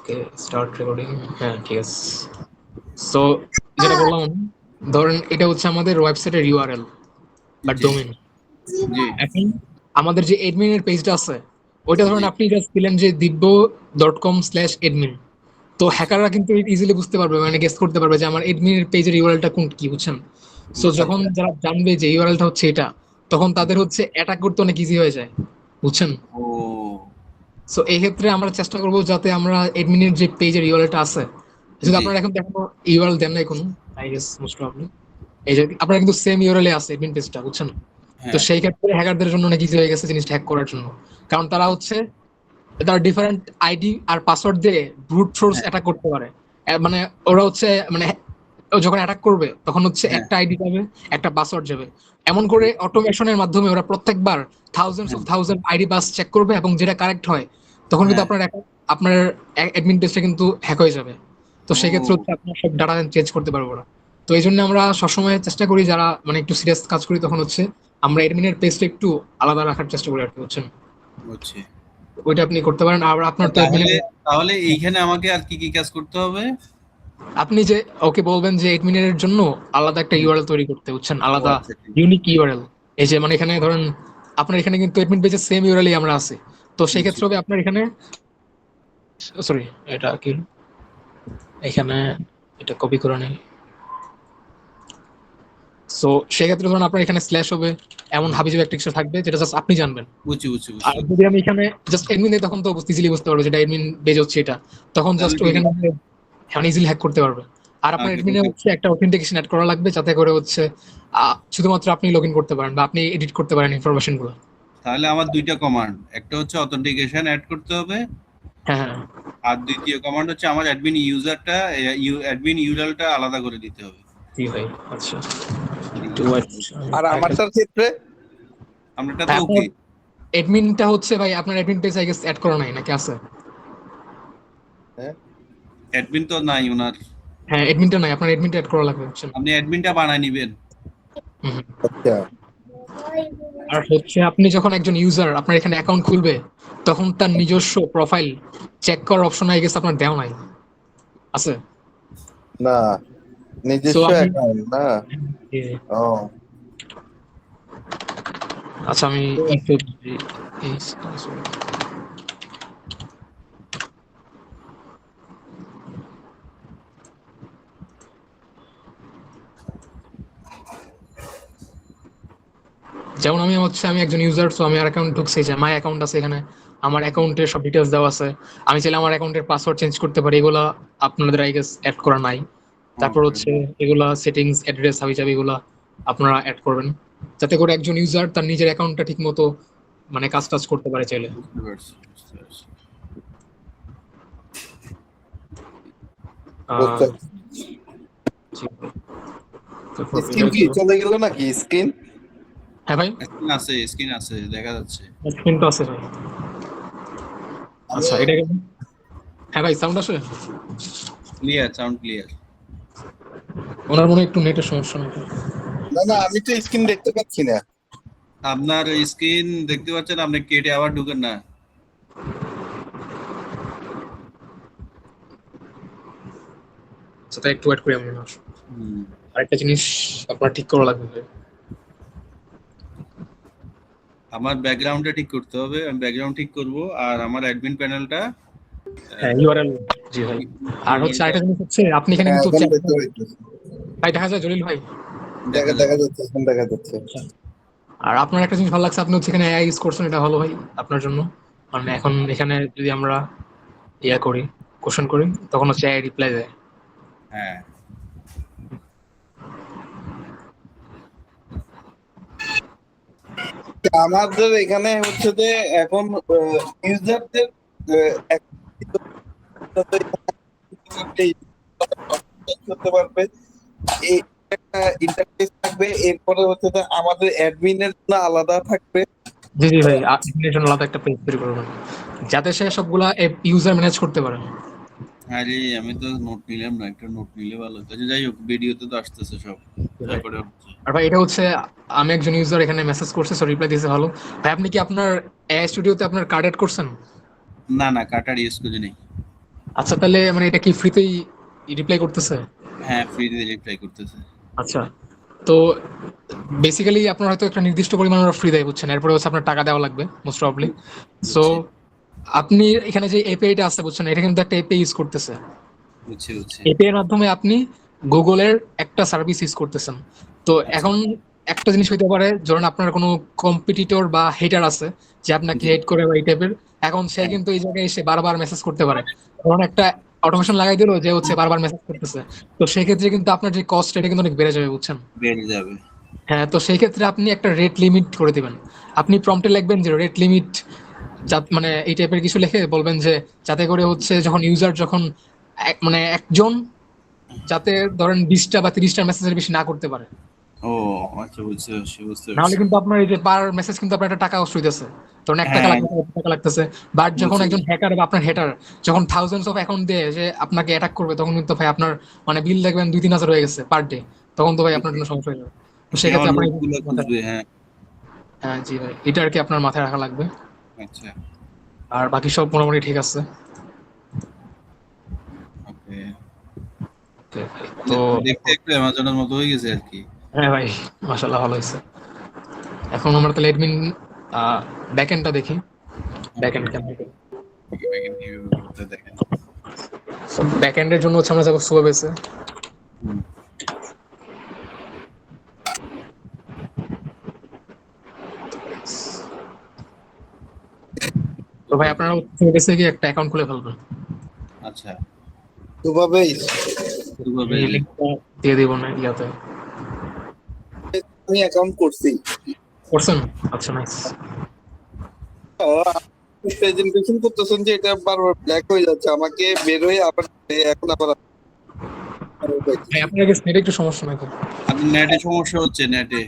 ওকে, start recording. হ্যাঁ, ঠিক আছে। সো যেটা বললাম, ধরেন এটা হচ্ছে আমাদের ওয়েবসাইটের ইউআরএল বা জি ডোমেইন। জি এখন আমাদের যে এডমিনের পেজটা আছে, ওইটা ধরেন জি আপনি জাস্ট দিলেন যে দিব্য.com/admin। তো আচ্ছা হ্যাকাররা কিন্তু ইজিলি বুঝতে পারবে, মানে গেস করতে পারবে যে আমার এডমিনের পেজের ইউআরএলটা কোন, কি বুঝছেন? সো আচ্ছা যখন যারা জানবে যে ইউআরএলটা হচ্ছে এটা, তখন তাদের হচ্ছে অ্যাটাক করতে অনেক ইজি হয়ে যায়, বুঝছেন? ও সো এই ক্ষেত্রে আমরা চেষ্টা করব যাতে আমরা এডমিনের যে পেজের ইউআরএলটা আছে, যদি জি আপনারা এখন দেখেন ইউআরএল দেন নাই কোনো, আই গেস মোস্ট প্রবাবলি এই যে আপনারা কিন্তু সেম ইউআরএল আছে এডমিন পেজটা, বুঝছেন? তো হ্যাঁ সেই ক্ষেত্রে হ্যাকারদের জন্য অনেক ইজি হয়ে গেছে জিনিসটা হ্যাক করার জন্য। কারণ তারা হচ্ছে তারা ডিফারেন্ট আইডি আর পাসওয়ার্ড দিয়ে ব্রুট ফোর্স হ্যাঁ অ্যাটাক করতে পারে। মানে ওরা হচ্ছে মানে ও যখন অ্যাটাক করবে তখন হচ্ছে হ্যাঁ একটা আইডি যাবে, একটা পাসওয়ার্ড যাবে। এমন করে অটোমেশনের মাধ্যমে ওরা প্রত্যেকবার থাউজেন্ডস অফ হ্যাঁ থাউজেন্ড আইডি পাস চেক করবে, এবং যেটা কারেক্ট হয় তখন কিন্তু হ্যাঁ আপনার অ্যাডমিন পেজটা কিন্তু হ্যাক হয়ে যাবে। তো সেই ক্ষেত্রে ও হচ্ছে আপনার সব ডাটা চেঞ্জ করতে পারবো না। তো এই জন্য আমরা সবসময় চেষ্টা করি, যারা মানে একটু সিরিয়াস কাজ করি, তখন হচ্ছে আমরা এডমিনের পেজটা একটু আলাদা রাখার চেষ্টা করি আর কি, বুঝছেন? বুঝছি ওইটা আপনি করতে পারেন। আর আপনার তো তাহলে অ্যাডমিনের, তাহলে এইখানে আমাকে আর কি কি কাজ করতে হবে আপনি যে ওকে বলবেন যে এডমিনের জন্য আলাদা একটা হুম, ইউআরএল তৈরি করতে, বুঝছেন? ও আলাদা আচ্ছা ঠিক ইউনিক ইউআরএল। এই যে মানে এখানে ধরেন আপনার এখানে কিন্তু এডমিন পেজে সেম ইউআরএলই আমরা আছি। তো সেই বুঝছি ক্ষেত্রে হবে আপনার এখানে, সরি, এটা কি এখানে এটা কপি করে নেই। সো সেক্ষেত্রে ধরুন আপনার এখানে স্ল্যাশ হবে, এমন হুম, হাবিজাবি একটা কিছু থাকবে যেটা জাস্ট আপনি জানবেন। বুঝছি বুঝছি আর বুঝছি যদি আমি এখানে জাস্ট এডমিন দিই, তখন তো ইজিলি বুঝতে পারবে যেটা এডমিন পেজ হচ্ছে এটা। তখন তাহলে জাস্ট ঠিক ওইখানে আছে এখন ইজিলি হ্যাক করতে পারবে। আর আপনার ওকে এডমিনে ওকে হচ্ছে একটা অথেন্টিকেশন অ্যাড করা লাগবে, যাতে করে হচ্ছে শুধুমাত্র আপনি লগ ইন করতে পারেন বা আপনি এডিট করতে পারেন ইনফরমেশন গুলো। তাহলে আমার দুইটা কমান্ড একটা হচ্ছে অথেন্টিকেশন অ্যাড করতে হবে হ্যাঁ, হ্যাঁ, আর দ্বিতীয় কমান্ড হচ্ছে আমার অ্যাডমিন ইউজারটা অ্যাডমিন ইউআরএলটা আলাদা করে দিতে হবে জি ভাই। আচ্ছা, ঠিক একটু আছে wait, আর আরেকটা। আমারটার ক্ষেত্রে আমারটা তো ভাই আপনার ওকে এডমিনটা হচ্ছে, ভাই আপনার admin page I guess add করা নাই নাকি আছে? হ্যাঁ অ্যাডমিন তো নাই ওনার হ্যাঁ, এডমিনটা নাই, আপনার এডমিনটা অ্যাড করা লাগবে, বুঝছেন? আপনি অ্যাডমিনটা বানায় নিবেন হুম, হুম। আচ্ছা আর হচ্ছে আপনি যখন একজন ইউজার আপনার এখানে অ্যাকাউন্ট খুলবে, তখন তার নিজস্ব প্রোফাইল চেক করার অপশন আই গেস আপনার দেওয়া নাই, আছে? না সো নিজস্ব আপনি, অ্যাকাউন্ট না জি, জি। ও আচ্ছা, আমি একটু এই- যেমন আমি একজন ইউজার, তো আমি আর অ্যাকাউন্ট ঢুকছি, যে মাই অ্যাকাউন্ট আছে এখানে, আমার অ্যাকাউন্টের সব ডিটেলস দেওয়া আছে। আমি চাইলে আমার অ্যাকাউন্টের পাসওয়ার্ড চেঞ্জ করতে পারি, এগুলা আপনাদের আই গেস অ্যাড করা নাই। তারপর ওকে হচ্ছে এগুলা সেটিংস, অ্যাড্রেস, হাবিজাবি, এগুলা আপনারা অ্যাড করবেন, যাতে করে একজন ইউজার তার নিজের অ্যাকাউন্টটা ঠিক মতো মানে কাজ টাজ করতে পারে চাইলে। বুঝতে পারছি বুঝতে পারছি আহ, বুঝতে জি। তারপর এটা স্ক্রিন কি হচ্ছে, চলে গেল নাকি স্ক্রিন হ্যাঁ ভাই, স্ক্রিন আছে দেখা যাচ্ছে স্ক্রিন তো আছে ভাই। আমি আচ্ছা, এটা কেমন? হ্যাঁ ভাই, সাউন্ড আসে? ক্লিয়ার সাউন্ড ক্লিয়ার ওনার মনে হয় একটু নেটের সমস্যা নাকি? না না আমি তো স্ক্রিন দেখতে পাচ্ছি না আপনার স্ক্রিন দেখতে পাচ্ছেন আপনি কেটে আবার ঢুকেন না আচ্ছা, তাই একটু ওয়েট করি আমি। হুম। আরেকটা জিনিস আপনার ঠিক করা লাগবে ভাই। আমার ব্যাকগ্রাউন্ডটা ঠিক করতে হবে আমি ব্যাকগ্রাউন্ড ঠিক করব আর আমার অ্যাডমিন প্যানেলটা হ্যাঁ, ইউআরএল। জি ভাই। আর হচ্ছে ইউআরএলটা আরেকটা জিনিস হচ্ছে, আপনি এখানে হ্যাঁ কিন্তু এখন হচ্ছে দেখতে পাইতেছি ভাই, দেখা যায় জলিল ভাই? দেখা দেখা যাচ্ছে যাচ্ছে এখন দেখা যাচ্ছে আচ্ছা। আর আপনার একটা জিনিস ভালো লাগছে, আপনি হচ্ছে এখানে এআই ইউজ করছেন, এটা ভালো ভাই আপনার জন্য। মানে এখন এখানে যদি আমরা ইয়া করি, কোশ্চেন করি, তখন হচ্ছে এআই রিপ্লাই দেয়। হ্যাঁ আমাদের এখানে হচ্ছে যে এখন ইউজারদের করতে পারবে এই একটা ইন্টারফেস থাকবে এরপরে হচ্ছে যে আমাদের অ্যাডমিনের জন্য আলাদা থাকবে জি, জি ভাই, আপনার জন্য আলাদা একটা পেজ তৈরি করবেন, যাতে সে সবগুলা ইউজার ম্যানেজ করতে পারে। আরে আমি তো নোট নিলাম না একটা নোট নিলে ভালো হতো আচ্ছা, যাই হোক ভিডিওতে তো আসতেছে সব জি ভাই। রেকর্ডে হচ্ছে আর ভাই এটা হচ্ছে, আমি একজন ইউজার এখানে মেসেজ করছে, সো রিপ্লাই দিয়েছে, ভালো। ভাই আপনি কি আপনার এআই স্টুডিওতে আপনার কার্ড এড করছেন? না না কাটার ইউজ করি নেই আচ্ছা, তাহলে মানে এটা কি ফ্রিতেই রিপ্লাই করতেছে? হ্যাঁ, ফ্রিতে রিপ্লাই করতেছে। আচ্ছা, তো বেসিক্যালি আপনার হয়তো একটা নির্দিষ্ট পরিমাণ ফ্রি দেয়, বুঝছেন, এরপরে হচ্ছে আপনার টাকা দেওয়া লাগবে মোস্ট প্রবাবলি। সো বুঝছি আপনি এখানে যে এপিআইটা আছে, বুঝছেন, এটা কিন্তু একটা এপিআই ইউজ করতেছে। বুঝছি বুঝছি। এপিআই এর মাধ্যমে আপনি গুগলের একটা সার্ভিস ইউজ করতেছেন। তো আচ্ছা। এখন একটা জিনিস হইতে পারে, ধরুন আপনার কোনো কম্পিটিটর বা হেটার আছে যে আপনাকে জি। হেট করে বা এই টাইপের, এখন সে হ্যাঁ, কিন্তু এই জায়গায় এসে বারবার মেসেজ করতে পারে। ধরুন একটা অটোমেশন লাগাই দিল যে হচ্ছে বারবার মেসেজ করতেছে, তো সেক্ষেত্রে কিন্তু আপনার যে কস্ট এটা কিন্তু অনেক বেড়ে যাবে, বুঝছেন। বেড়ে যাবে। হ্যাঁ, তো সেই ক্ষেত্রে আপনি একটা রেট লিমিট করে দিবেন। আপনি প্রম্পটে লিখবেন যে রেট লিমিট, মানে এই টাইপের কিছু লিখে বলবেন যে যাতে করে হচ্ছে যখন ইউজার যখন মানে একজন যাতে ধরেন 20টা বা 30টা মেসেজের বেশি না করতে পারে। ও আচ্ছা, বুঝতে পারছি বুঝতে নাহলে পারছি। কিন্তু আপনার এই যে পার মেসেজ কিন্তু আপনার একটা টাকা কষ্ট হইতেছে, ধরুন 1 টাকা হ্যাঁ, লাগতেছে, 2 টাকা লাগতেছে। বাট যখন বুঝছি একজন হ্যাকার বা আপনার হেটার যখন থাউজেন্ডস অফ অ্যাকাউন্ট দিয়ে যে আপনাকে অ্যাটাক করবে, তখন কিন্তু ভাই আপনার মানে বিল দেখবেন 2-3 হাজার হয়ে গেছে পার ডে। তখন তো ভাই আপনার জন্য সমস্যা হয়ে যাবে। তো সে সেক্ষেত্রে আমার আপনার লোকগুলো খুঁজবে। হ্যাঁ। হ্যাঁ জি ভাই, এটা আর কি আপনার মাথায় রাখা লাগবে। আচ্ছা। আর বাকি সব মোটামুটি ঠিক আছে। ওকে। Okay, তো দেখতে একটু অ্যামাজনের মতো হয়ে গেছে আর কি। হ্যাঁ ভাই, মাশাআল্লাহ ভালো হয়েছে। এখন আমরা তাহলে অ্যাডমিন ব্যাকএন্ডটা দেখি। ওকে। ব্যাকএন্ড কেমন? ব্যাকএন্ড কিভাবে করতে দেখেন। ব্যাকএন্ডের জন্য হচ্ছে আমরা যাবো সুয়াবেসে। হুম। তো ভাই আপনারা সুয়াবেসে গিয়ে একটা অ্যাকাউন্ট খুলে ফেলবেন। আচ্ছা। দুভাবেই কিভাবে আমি লিঙ্কটা দিয়ে দিব না ইয়াতে। আমি অ্যাকাউন্ট করছি। করছেন? আচ্ছা, নাইস। প্রেজেন্টেশন করতেছেন যে এটা বারবার ব্ল্যাক হয়ে যাচ্ছে, আমাকে বের হয়ে আবার এখন আবার ভাই আপনার কাছে নেটে একটু সমস্যা নাকি? আপনার নেটে সমস্যা হচ্ছে নেটে।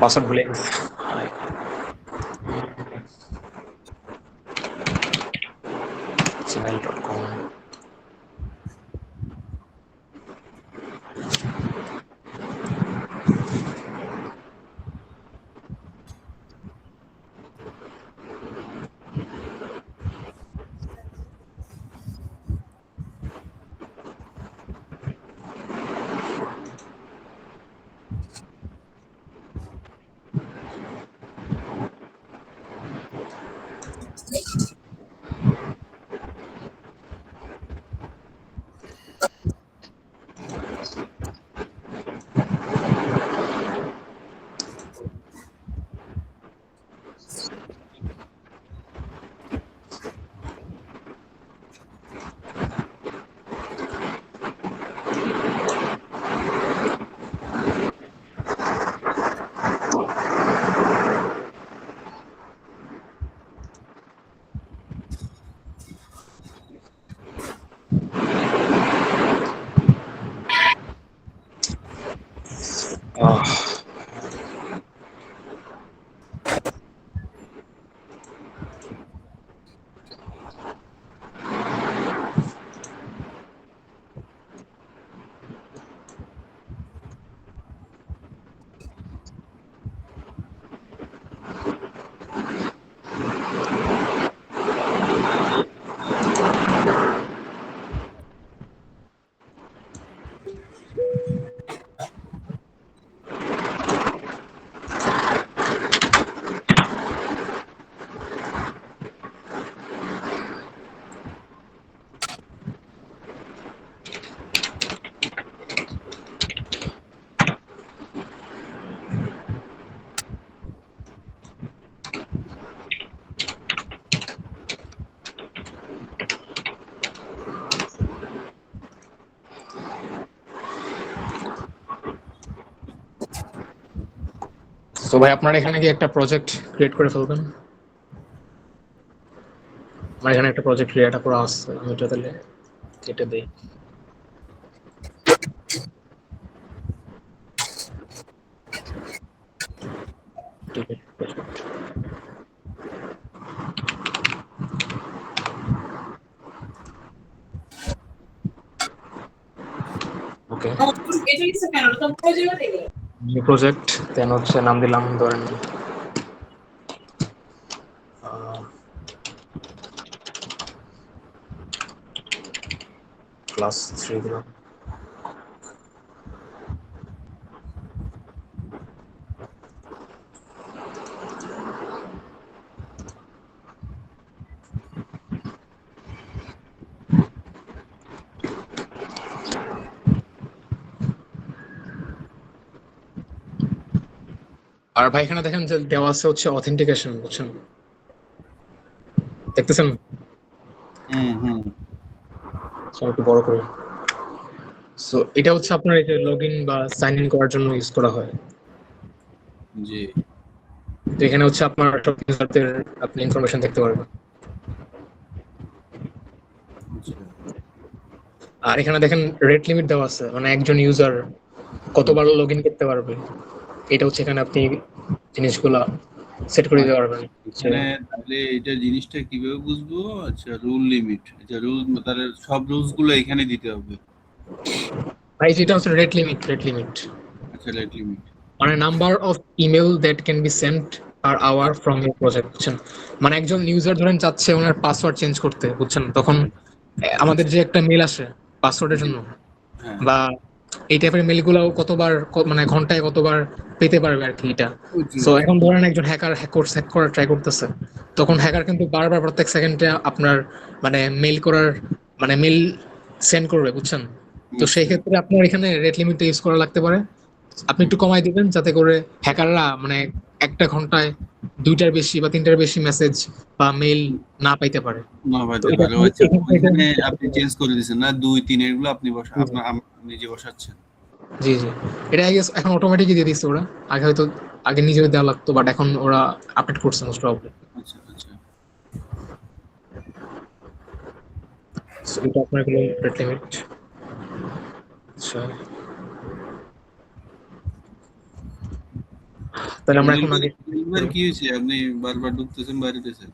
পাসওয়ার্ড ভুলে গেছি। gmail.com। তো ভাই আপনারা এখানে গিয়ে একটা প্রজেক্ট ক্রিয়েট করে ফেলবেন। আমার এখানে একটা প্রজেক্ট ক্রিয়েট করা আছে, আমি এটা তাহলে কেটে দিই। ওকে, নিউ প্রজেক্ট, দেন হচ্ছে নাম দিলাম ধরেন ক্লাস 3 দিলাম। আর ভাই এখানে দেখেন যে দেওয়া আছে হচ্ছে অথেন্টিকেশন, বুঝছেন? দেখতেছেন? হুম। একটু বড় করে। সো এটা হচ্ছে আপনার এই যে লগ ইন বা সাইন ইন করার জন্য ইউজ করা হয়। জি। তো এখানে হচ্ছে আপনার সব ইউজারদের আপনি ইনফরমেশন দেখতে পারবেন। আচ্ছা। আর এখানে দেখেন রেট লিমিট দেওয়া আছে, মানে একজন ইউজার কতবার লগ ইন করতে পারবে। এটা হচ্ছে এখানে আপনি জিনিসগুলা সেট করে দিতে পারবেন। এখানে তাহলে এটা জিনিসটা কিভাবে বুঝবো? আচ্ছা, রুল লিমিট, আচ্ছা রুল, তাহলে সব রুলস গুলো এখানে দিতে হবে। ভাই যেটা হচ্ছে রেট লিমিট, রেট লিমিট আচ্ছা, রেট লিমিট। মানে number of email that can be sent per hour from your project, বুঝছেন? মানে একজন ইউজার ধরেন চাচ্ছে ওনার পাসওয়ার্ড চেঞ্জ করতে, বুঝছেন? তখন আমাদের যে একটা মেল আসে পাসওয়ার্ডের জন্য হ্যাঁ, বা এই টাইপের মেলগুলো কতবার মানে ঘন্টায় কতবার পেতে পারবে আর কি এটা। সো এখন ধরেন একজন হ্যাক করার ট্রাই করতেছে, তখন হ্যাকার কিন্তু বারবার প্রত্যেক সেকেন্ডে আপনার মানে মেল করার মানে মেল সেন্ড করবে, বুঝছেন? তো সেই ক্ষেত্রে আপনার এখানে রেট লিমিটটা ইউজ করা লাগতে পারে। আপনি একটু কমাই দিবেন যাতে করে হ্যাকাররা মানে একটা ঘন্টায় 2টার বেশি বা 3টার বেশি মেসেজ বা মেল না পাইতে পারে। না তো পাইতে এটা পারে। আচ্ছা, ওইখানে আপনি জি চেঞ্জ করে দিয়েছেন না, 2 3 এগুলো আপনি আপনার নিজে বসাচ্ছেন। জি জি, এটা আই গেস এখন অটোমেটিকই দিয়ে দিচ্ছে ওরা। আগে হয়তো আগে নিজের দেওয়া লাগতো, বাট এখন ওরা আপডেট করছে মোস্ট প্রবাবলি। আচ্ছা আচ্ছা। সো এটা আপনার হলো রেট লিমিট। আচ্ছা, তাহলে আমরা এখন আগে এবার কি হয়েছে? আপনি বারবার ঢুকতেছেন, বাইরেতেছেন।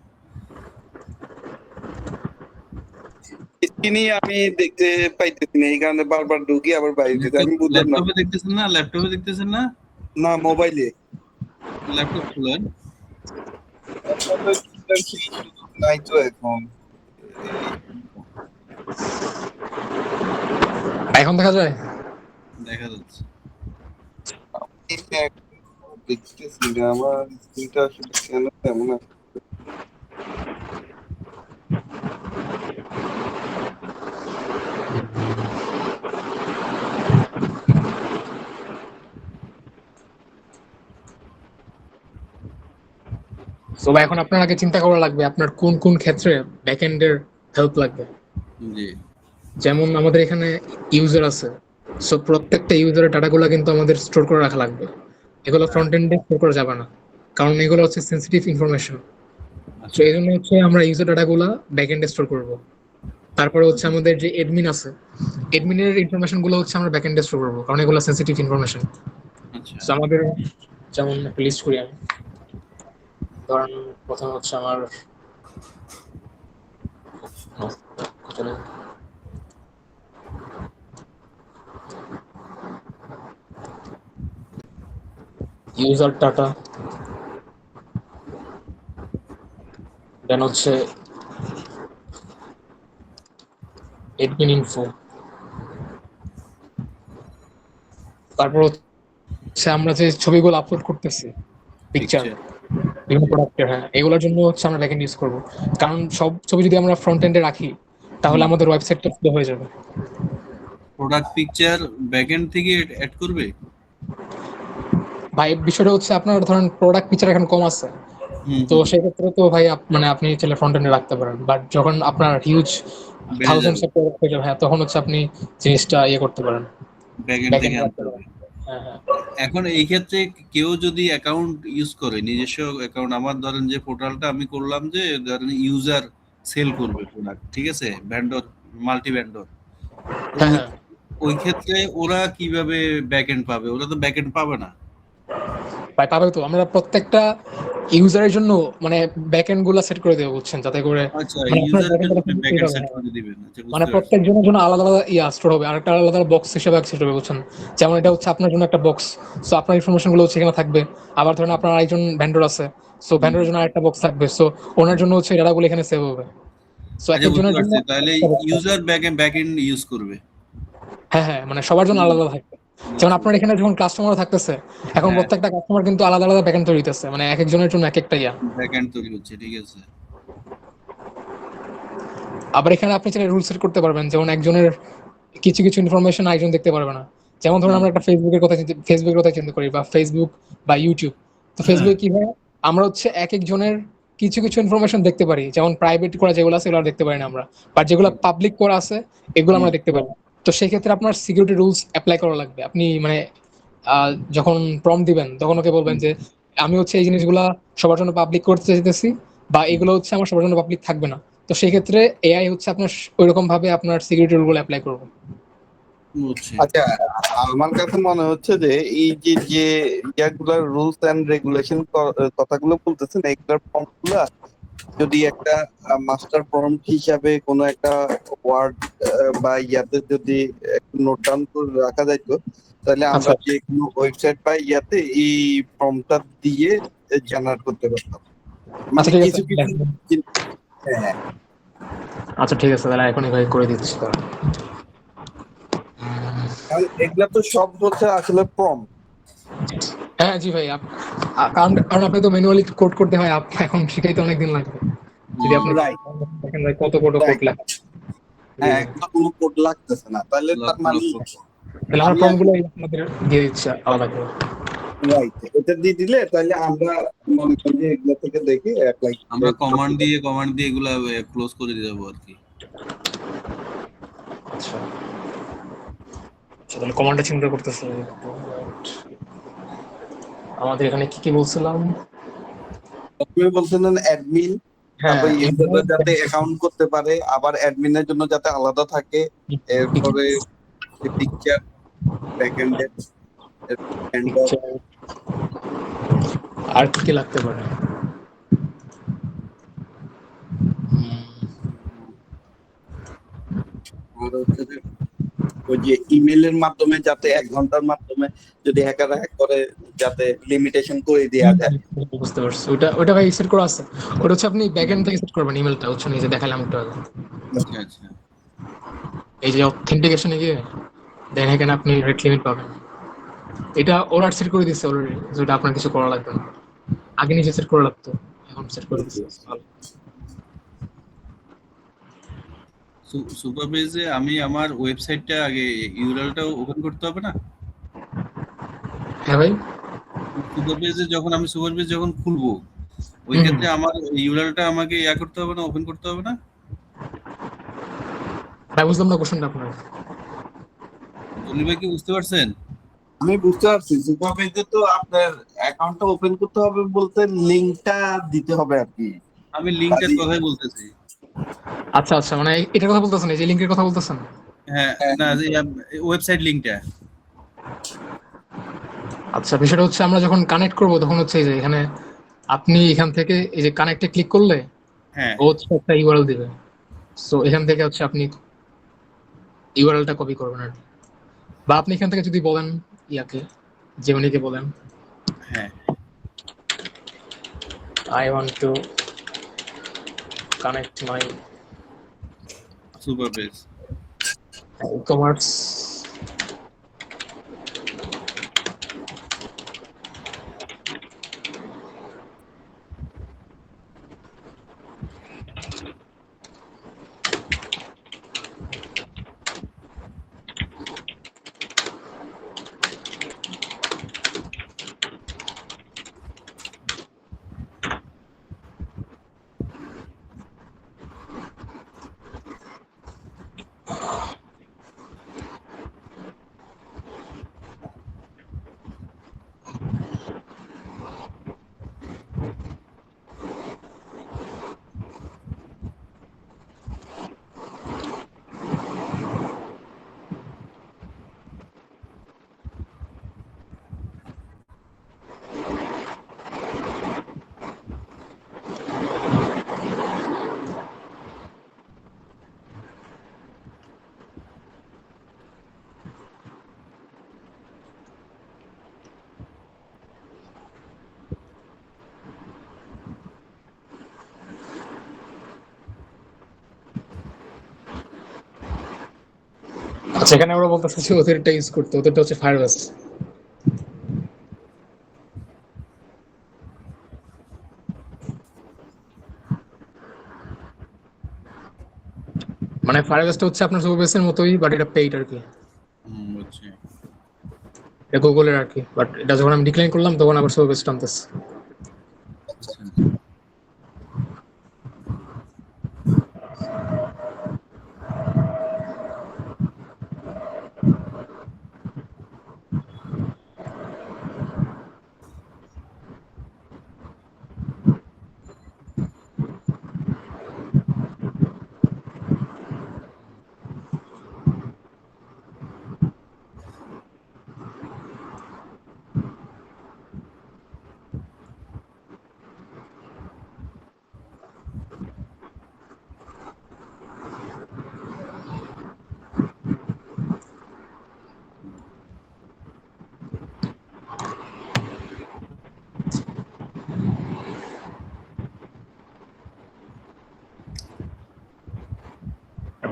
স্ক্রিনই আমি দেখতে পাইতেছি না, এই কারণে বারবার ঢুকি আবার বাইরে যেতে, আমি বুঝলাম না। ল্যাপটপে দেখতেছেন না? ল্যাপটপে দেখতেছেন না? না, মোবাইলে। ল্যাপটপ খুলেন। নাই তো এখন। এখন দেখা যায়। দেখা যাচ্ছে। দেখতেছি না, আমার স্ক্রিনটা আসলে কেন এমন আছে। সো ভাই এখন আপনার আগে চিন্তা করা লাগবে আপনার কোন কোন ক্ষেত্রে ব্যাকএন্ডের হেল্প লাগবে। জি। যেমন আমাদের এখানে ইউজার আছে, সো প্রত্যেকটা ইউজারের ডাটাগুলো কিন্তু আমাদের স্টোর করে রাখা লাগবে। এগুলো ফ্রন্ট এন্ডে স্টোর করা যাবে না, কারণ এগুলো হচ্ছে সেন্সিটিভ ইনফরমেশন। তো আচ্ছা এই জন্য হচ্ছে আমরা ইউজার ডাটাগুলো ব্যাকএন্ডে স্টোর করব। তারপরে হচ্ছে আমাদের যে এডমিন আছে, এডমিনের ইনফরমেশন গুলো হচ্ছে আমরা ব্যাকএন্ডে স্টোর করবো, কারণ এগুলো সেন্সিটিভ ইনফরমেশন। আচ্ছা। তো আমাদের যেমন একটা লিস্ট করি আমি, ধরেন প্রথমে হচ্ছে আমার ইউজার ডাটা, দেন হচ্ছে এডমিন ইনফো, তারপর হচ্ছে আমরা যে ছবিগুলো আপলোড করতেছি, পিকচার পিকচার। বিভিন্ন প্রোডাক্টের, হ্যাঁ এগুলোর জন্য হচ্ছে আমরা ব্যাকএন্ড ইউজ করব। কারণ সব ছবি যদি আমরা ফ্রন্ট এন্ডে রাখি তাহলে আমাদের ওয়েবসাইটটা স্লো হয়ে যাবে। প্রোডাক্ট পিকচার ব্যাকএন্ড থেকে অ্যাড করবে? ভাই বিষয়টা হচ্ছে আপনার ধরেন প্রোডাক্ট পিকচার এখন কম আছে, তো সেক্ষেত্রে তো ভাই মানে আপনি চাইলে ফ্রন্ট এন্ডে রাখতে পারেন, বাট যখন আপনার হিউজ বেড়ে থাউজেন্ডস যাবে, অফ প্রোডাক্ট হয়ে যাবে, হ্যাঁ তখন হচ্ছে আপনি জিনিসটা ইয়ে করতে পারেন, ব্যাকএন্ড থেকে ব্যাকএন্ডে আনতে রাখতে হবে। পারেন। হ্যাঁ হ্যাঁ এখন এই ক্ষেত্রে কেউ যদি অ্যাকাউন্ট ইউজ করে, নিজস্ব অ্যাকাউন্ট, আমার ধরেন যে পোর্টালটা আমি করলাম, যে ধরেন ইউজার সেল করবে প্রোডাক্ট, ঠিক আছে, ভেন্ডর, মাল্টি ভেন্ডর, তো হ্যাঁ ওই হ্যাঁ ওই ক্ষেত্রে ওরা কিভাবে ব্যাকএন্ড পাবে? ওরা তো ব্যাকএন্ড পাবে না। ভাই পাবে তো, আমরা প্রত্যেকটা ইউজারের জন্য মানে ব্যাকএন্ড গুলা সেট করে দেবো, বুঝছেন? যাতে করে আচ্ছা, মানে আপনার ইউজারের জন্য ব্যাকএন্ডটা আপনি খুঁজে ব্যাকএন্ড পাবে সেট না। করে দিবেন। আচ্ছা, মানে বুঝতে পারছি। প্রত্যেকজনের জন্য আলাদা আলাদা স্টোর হবে, আরেকটা আলাদা বক্স হিসেবে সেট হবে, বুঝছেন? যেমন এটা হচ্ছে আপনার জন্য একটা বক্স, সো আপনার ইনফরমেশন গুলো সেখানে থাকবে। আবার ধরেন আপনার আরেকজন ভেন্ডর আছে, সো ভেন্ডরের জন্য আরেকটা বক্স থাকবে, সো ওনার জন্য হচ্ছে ডাটাগুলো এখানে সেভ হবে। সো এক আচ্ছা, বুঝতে একজনের জন্য পারছি। তাহলে ইউজার ব্যাক এন্ড ইউজ করবে। হ্যাঁ হ্যাঁ, মানে সবার জন্য আলাদা আলাদা থাকবে। যেমন বুঝছি। আপনার এখানে যখন কাস্টমার থাকতেছে, এখন হ্যাঁ, প্রত্যেকটা কাস্টমার কিন্তু আলাদা আলাদা ব্যাকএন্ড তৈরি হইতেছে, মানে এক একজনের জন্য এক একটা ইয়া। ব্যাক এন্ড তৈরি হচ্ছে, ঠিক আছে। আবার এখানে আপনি চাইলে রুল সেট করতে পারবেন, যেমন একজনের কিছু কিছু ইনফরমেশন আরেকজন দেখতে পারবে না। যেমন ধরুন হুম, আমরা একটা ফেসবুকের কথা চিন্তা করি, বা ফেসবুক বা ইউটিউব। তো হ্যাঁ, ফেসবুকে কি হয়, আমরা হচ্ছে এক একজনের কিছু কিছু ইনফরমেশন দেখতে পারি, যেমন প্রাইভেট করা যেগুলো আছে এগুলো দেখতে পারি না আমরা, বাট যেগুলো পাবলিক করা আছে এগুলো হুম, আমরা দেখতে পারি। তো সেই ক্ষেত্রে আপনার সিকিউরিটি রুলস অ্যাপ্লাই করা লাগবে। আপনি মানে যখন প্রম্পট দিবেন তখন ওকে বলবেন হুম, যে আমি হচ্ছে এই জিনিসগুলা সবার জন্য পাবলিক করতে চাইতেছি, বা হুম, এগুলো হচ্ছে আমার সবার জন্য পাবলিক থাকবে না। তো সেই ক্ষেত্রে এআই হচ্ছে আপনার ওইরকম ভাবে আপনার সিকিউরিটি রুলগুলো অ্যাপ্লাই করবে। বুঝছি। আচ্ছা, আমার কাছে মনে হচ্ছে যে এই যে যে ইয়াগুলার রুলস এন্ড রেগুলেশন কথাগুলো বলতেছেন, এগুলার প্রম্পট গুলা যদি একটা মাস্টার প্রম্পট হিসাবে কোনো একটা ওয়ার্ড বা ইয়াতে যদি একটু নোট ডাউন করে রাখা যাইতো, তাহলে আমরা আচ্ছা যে কোনো ওয়েবসাইট বা ইয়াতে এই প্রম্পটটা দিয়ে জেনারেট করতে পারতাম। মানে আচ্ছা ঠিক আছে। কিছু কিছু হ্যাঁ, আচ্ছা ঠিক আছে, তাহলে এখন এভাবে করে দিচ্ছি তাহলে। কারণ এগুলা তো সব হচ্ছে আসলে প্রম্পট। হ্যাঁ জি ভাই, কারণ কারণ আপনি তো ম্যানুয়ালি কোড করতে হয়, এখন শিখাইতে অনেক দিন লাগবে। যদি হুম, আপনি রাইট, দেখেন ভাই কত কত কোড রাইট। লেখা। জি হ্যাঁ, ভাই, এগুলো কোনো কোড লাগতেছে না, তাহলে তার লক্ষ মানে লক্ষ। তাহলে আমার আমি ফর্ম আগে গুলো আপনাদের দিয়ে দিচ্ছি আলাদা করে। রাইট এটা দিয়ে দিলে তাহলে আমরা মনে করি যে এগুলো থেকে দেখে অ্যাপ্লাই আমরা করতে পারি। কমান্ড দিয়ে এগুলা ক্লোজ করে দিয়ে যাবো আর কি। আচ্ছা আচ্ছা, তাহলে কমান্ডটা চিন্তা করতেছে। আমাদের এখানে কি কি বলছিলাম? প্রথমে বলছিলেন অ্যাডমিন, হ্যাঁ তারপর ইউজাররা যাতে অ্যাকাউন্ট করতে পারে, আবার অ্যাডমিনের জন্য যাতে আলাদা থাকে, এরপরে পিকচার ব্যাকএন্ডের ভেন্ডর, আর কি কি লাগতে পারে? আর হচ্ছে যে ওই যে ইমেলের মাধ্যমে যাতে 1 ঘন্টার মাধ্যমে যদি হ্যাকার হ্যাক করে যাতে লিমিটেশন করে দেওয়া যায়। বুঝতে পারছি, ওটা ওটা ভাই সেট করা আছে। ওটা হচ্ছে আপনি ব্যাকএন্ড থেকে সেট করবেন ইমেলটা, হচ্ছে নিজে দেখালাম একটু আগে। আচ্ছা, আচ্ছা। এই যে অথেন্টিকেশনে গিয়ে দেন এখানে আপনি রেট লিমিট পাবেন। এটা ওরা সেট করে দিচ্ছে অলরেডি, যেটা আপনার কিছু করা লাগবে না। আগে নিজে সেট করা লাগতো, এখন সেট করে দিচ্ছে। ভালো। সুপার পেজে আমি আমার ওয়েবসাইটটা আগে ইউআরএলটা ওপেন করতে হবে না? হ্যাঁ ভাই। সুপার পেজ যখন খুলবো, ওই হুম হুম। ক্ষেত্রে আমার ইউআরএলটা আমাকে করতে হবে না, ওপেন করতে হবে না? ভাই বুঝলাম না কোশ্চেনটা আপনার। জলি ভাই, কি বুঝতে পারছেন? আমি বুঝতে পারছি, সুপার পেজে তো আপনার অ্যাকাউন্টটা ওপেন করতে হবে বলতে লিংকটা দিতে হবে আর কি। আমি লিংকটার কাজে কথাই বলতেছি। আচ্ছা আচ্ছা, মানে এটার কথা বলতেছেন, এই যে লিঙ্কের কথা বলতেছেন? হ্যাঁ, হ্যাঁ, না, ওয়েবসাইট লিংকটা। আচ্ছা, বিষয়টা হচ্ছে আমরা যখন কানেক্ট করব তখন হচ্ছে এই যে এখানে আপনি এখান থেকে এই যে কানেক্টে ক্লিক করলে হ্যাঁ, ও হচ্ছে একটা ইউআরএল দিবে। সো এখান থেকে হচ্ছে আপনি ইউআরএলটা কপি করবেন আর কি। বা আপনি এখান থেকে যদি বলেন ইয়াকে, জেমিনিকে বলেন হ্যাঁ, I want to connect my super page. Commerce সেখানে ওরা বলতেছে যে ওদেরটা ইউজ করতে, ওদেরটা হচ্ছে ফায়ারবেস। মানে ফায়ারবেসটা হচ্ছে আপনার সুপারবেসের মতোই, বাট এটা পেইড আর কি, বুঝছি। এটা গুগলের আর কি। বাট এটা যখন আমি ডিক্লাইন করলাম তখন আবার সুপারবেস টানতেছে। আচ্ছা।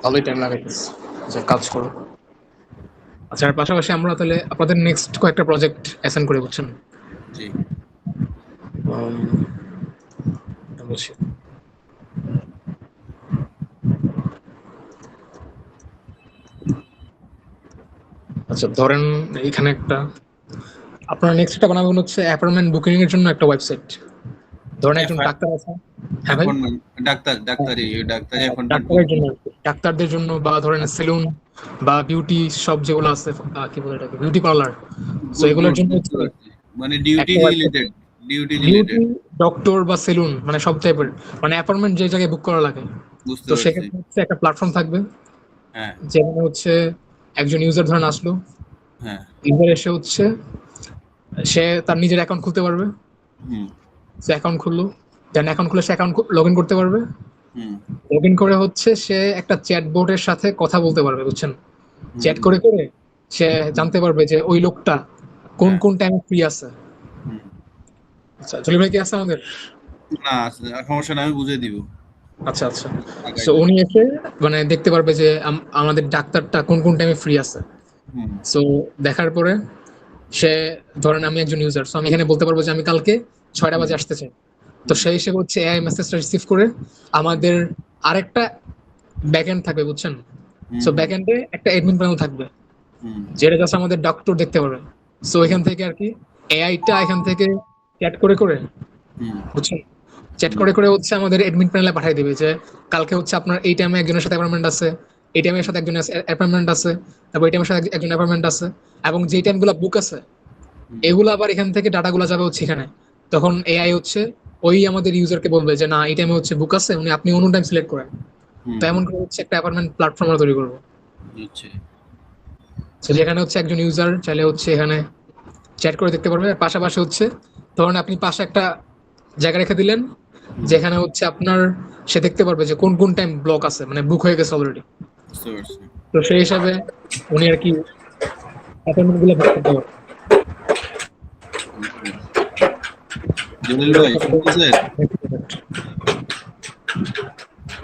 ভালোই টাইম লাগাইতেছে, আচ্ছা কাজ করো। আচ্ছা, আর পাশাপাশি আমরা তাহলে আপনাদের নেক্সট কয়েকটা প্রজেক্ট অ্যাসাইন করে, বুঝছেন? জি। বুঝছি। আচ্ছা ধরেন এখানে একটা আপনার নেক্সট একটা বানাবেন হচ্ছে অ্যাপয়েন্টমেন্ট বুকিং এর জন্য একটা ওয়েবসাইট। ধরেন একজন ডাক্তার আছে, হ্যাঁ ভাই, অ্যাপয়েন্টমেন্ট ডাক্তারি অ্যাপয়েন্টমেন্ট। ডাক্তারের জন্য, ডাক্তারদের জন্য, বা ধরেন সেলুন বা বিউটি শপ যেগুলো আছে, কি বলে এটাকে, বিউটি পার্লার। সো গুড এগুলোর গুড, জন্য বুঝতে পারছি। মানে ডিউটি একটা website, related, duty beauty, related. Doctor বা সেলুন, মানে সব টাইপের, মানে অ্যাপয়েন্টমেন্ট যে জায়গায় বুক করা লাগে। বুঝতে তো পারছি। সেক্ষেত্রে হচ্ছে একটা প্ল্যাটফর্ম থাকবে, হ্যাঁ যেখানে হচ্ছে একজন ইউজার ধরেন আসলো, হ্যাঁ। ইউজার এসে হচ্ছে সে তার নিজের অ্যাকাউন্ট খুলতে পারবে। হুম সে অ্যাকাউন্ট খুললো, দেন অ্যাকাউন্ট খুলে সে অ্যাকাউন্ট লগ ইন করতে পারবে। হুম লগ ইন করে হচ্ছে সে একটা চ্যাটবোটের সাথে কথা বলতে পারবে, বুঝছেন? হুম চ্যাট করে করে সে জানতে পারবে যে ওই লোকটা কোন হ্যাঁ কোন টাইমে ফ্রি আছে। হুম। আচ্ছা জলি ভাই কি আছে আমাদের? না সমস্যা না, আমি বুঝিয়ে দিব। আচ্ছা আচ্ছা। আগাই সো যাক। উনি এসে মানে দেখতে পারবে যে আমাদের ডাক্তারটা কোন কোন টাইমে ফ্রি আছে। হুম সো দেখার পরে সে, ধরেন আমি একজন ইউজার, সো আমি এখানে বলতে পারবো যে আমি কালকে 6টা হুম বাজে আসতে চাই। তো হুম সেই হিসেবে হচ্ছে এআই মেসেজটা রিসিভ করে আমাদের আরেকটা ব্যাকএন্ড থাকবে, বুঝছেন? হুম সো হুম ব্যাকএন্ডে একটা অ্যাডমিন প্যানেল থাকবে, হুম যেটা জাস্ট আমাদের ডক্টর দেখতে পারবে। সো এখান থেকে আর কি এআইটা এখান থেকে চ্যাট করে করে, হুম বুঝছেন, চ্যাট হুম করে করে হচ্ছে আমাদের অ্যাডমিন প্যানেলে পাঠিয়ে দিবে যে কালকে হচ্ছে আপনার এই টাইমে একজনের সাথে অ্যাপয়েন্টমেন্ট আছে, এই টাইমের সাথে একজনের অ্যাপয়েন্টমেন্ট আছে, তারপর এই টাইমের সাথে একজন অ্যাপয়েন্টমেন্ট আছে, এবং যেই টাইমগুলো বুক আছে হুম এগুলো আবার এখান থেকে ডাটাগুলো যাবে হচ্ছে এখানে। তখন এআই হচ্ছে ওই আমাদের ইউজারকে বলবে যে না এই টাইমে হচ্ছে বুক আছে, উনি আপনি অন্য টাইম সিলেক্ট করেন। হুম তো এমন করে হচ্ছে একটা অ্যাপার্টমেন্ট প্ল্যাটফর্ম আমরা তৈরি করবো। বুঝছি। তো যেখানে হচ্ছে একজন ইউজার চাইলে হচ্ছে এখানে চ্যাট করে দেখতে পারবে, আর পাশাপাশি হচ্ছে ধরুন আপনি পাশে একটা জায়গা রেখে দিলেন হুম যেখানে হচ্ছে আপনার, সে দেখতে পারবে যে কোন কোন টাইম ব্লক আছে, মানে বুক হয়ে গেছে অলরেডি। বুঝতে পারছি। তো সেই হিসাবে উনি আর কি অ্যাপয়েন্টমেন্ট গুলো বুক করতে পারবে। জলিল ভাই শুনতেছেন?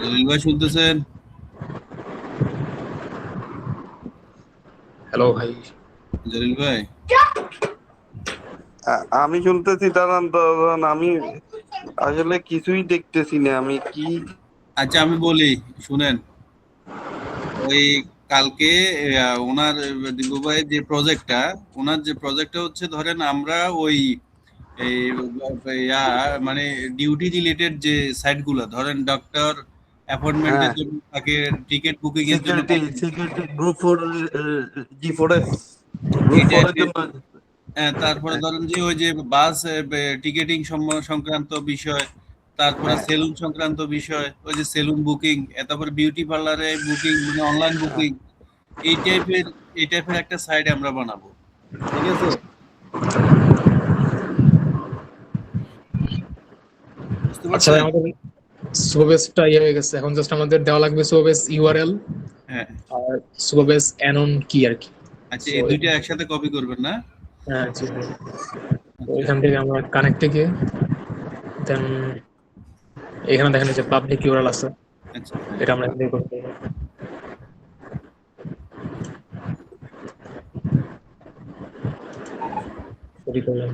জলিল ভাই শুনতেছেন? হ্যালো ভাই। জলিল ভাই আমি শুনতেছি, দাঁড়ান দাঁড়ান, আমি আসলে কিছুই দেখতেছি না, আমি কি। আচ্ছা আমি বলি, শুনেন। ওই কালকে ওনার দিব্য ভাইয়ের যে প্রজেক্টটা, ওনার যে প্রজেক্টটা হচ্ছে ধরেন আমরা ওই এই ইয়া মানে ডিউটি রিলেটেড যে সাইটগুলো, ধরেন ডক্টর অ্যাপয়েন্টমেন্টের হ্যাঁ, জন্য থাকে, টিকিট বুকিং এর জন্য সিকিউরিটি থাকে, security group four, G4S group এই 4 এর টাইপের। জন্য। তারপরে ধরেন যে ওই যে বাস টিকেটিং সংক্রান্ত বিষয়, তারপরে হ্যাঁ, সেলুন সংক্রান্ত বিষয়, ওই যে সেলুন বুকিং, তারপরে বিউটি পার্লারে বুকিং, মানে অনলাইন বুকিং, এই টাইপের এই টাইপের একটা সাইট আমরা বানাবো। ঠিক আছে, বুঝতে আচ্ছা ভাই, পারছেন? আমাদের সুবেসটা ইয়ে হয়ে গেছে, এখন জাস্ট আমাদের দেওয়া লাগবে সুবেস ইউআরএল হ্যাঁ। আর সুবেস অ্যানন কি আর কি। আচ্ছা সো এই দুইটা একসাথে কপি করবেন না? হ্যাঁ জি ভাই। তো আচ্ছা এখান থেকে আমরা কানেক্টে গিয়ে দেন এখানে দেখেন যে পাবলিক ইউআরএল আছে, আচ্ছা হ্যাঁ। এটা আমরা এখান থেকে করতে পারবো। কপি করলাম।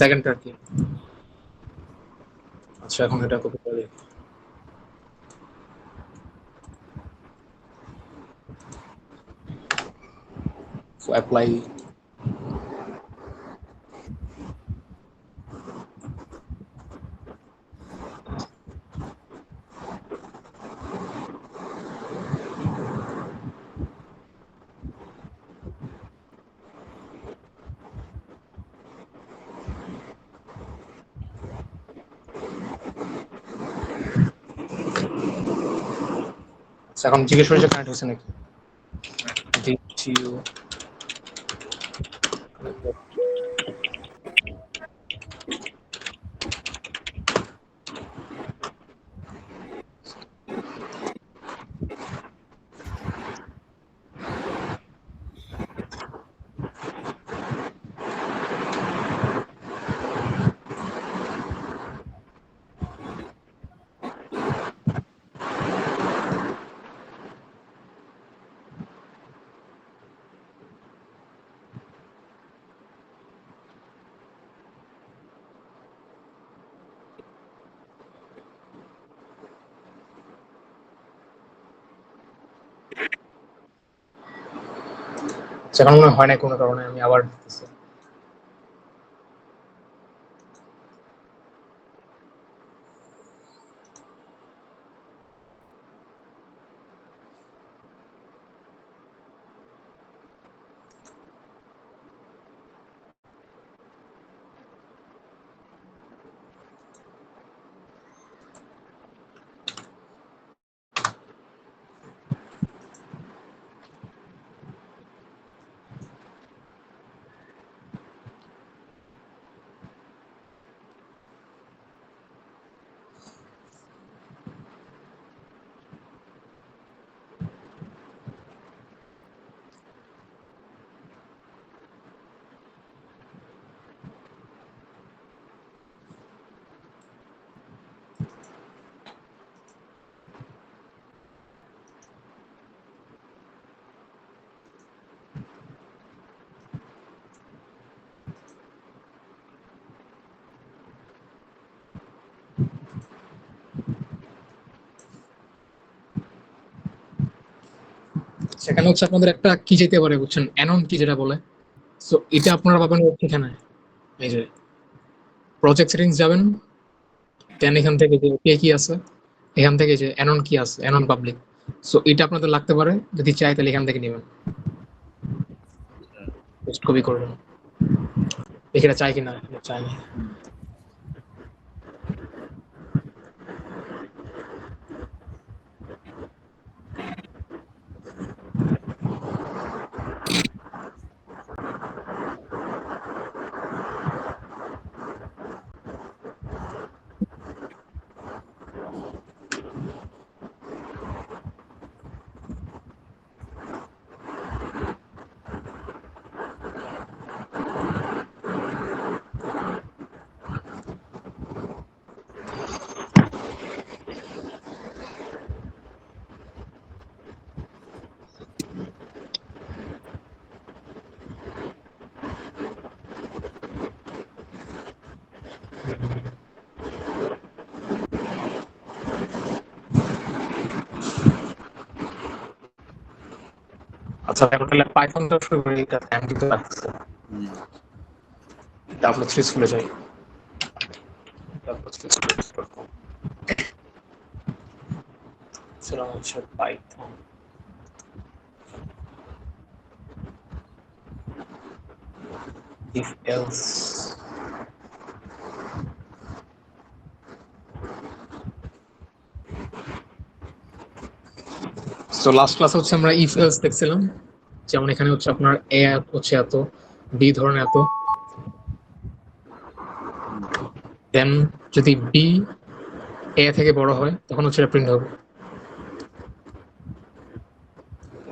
সেকেন্ডটা কি? আচ্ছা, এখন এটা কপি করে দিই। অ্যাপ্লাই। এখন জিজ্ঞেস করেছে কানেক্ট হচ্ছে নাকি। সেখানে মনে হয় না কোনো কারণে, আমি আবার দিতেছি। সেখানে হচ্ছে আপনাদের একটা কি যেতে পারে বুঝছেন, অ্যানন কি যেটা বলে। সো এটা আপনারা পাবেন এখানে, এই যে প্রজেক্ট সেটিংস যাবেন, দেন এখান থেকে যে কে কি আছে, এখান থেকে যে অ্যানন কি আছে, অ্যানন পাবলিক। সো এটা আপনাদের লাগতে পারে, যদি চাই তাহলে এখান থেকে নেবেন, পোস্ট কপি করবেন। এখানে চাই কিনা, চাই না। আচ্ছা, এখন তাহলে পাইথনটা শুরু করি, এটা টাইম দিতে লাগছে। ডাব্লিউ থ্রি স্কুলে যাই। ছিলাম হচ্ছে Python. if else so last ক্লাসে হচ্ছে আমরা ইফ এলস দেখছিলাম, যেমন এখানে হচ্ছে আপনার এ হচ্ছে এত, বি ধরনের এত, দেন যদি বি এ থেকে বড় হয় তখন হচ্ছে এটা প্রিন্ট হবে।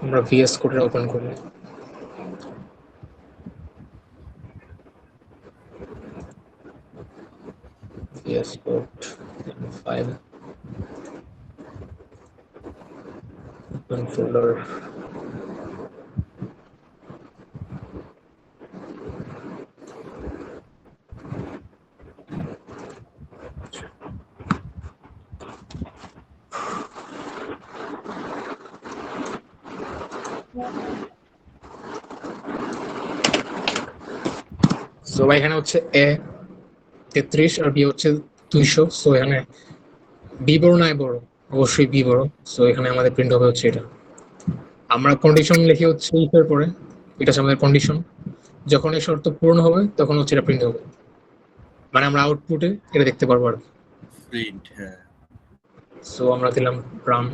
আমরা ভিএস কোডটা ওপেন করি। VS code file open folder. So এখানে হচ্ছে এ 33 আর বি হচ্ছে 200। সো এখানে বি বড় না এ বড়? অবশ্যই বি বড়। সো এখানে আমাদের প্রিন্ট হবে হচ্ছে এটা। আমরা কন্ডিশন লিখি হচ্ছে ইফের পরে, এটা হচ্ছে আমাদের কন্ডিশন। যখন এই শর্ত পূর্ণ হবে তখন হচ্ছে এটা প্রিন্ট হবে, মানে আমরা আউটপুটে এটা দেখতে পারবো আর। প্রিন্ট, হ্যাঁ। সো আমরা দিলাম রান।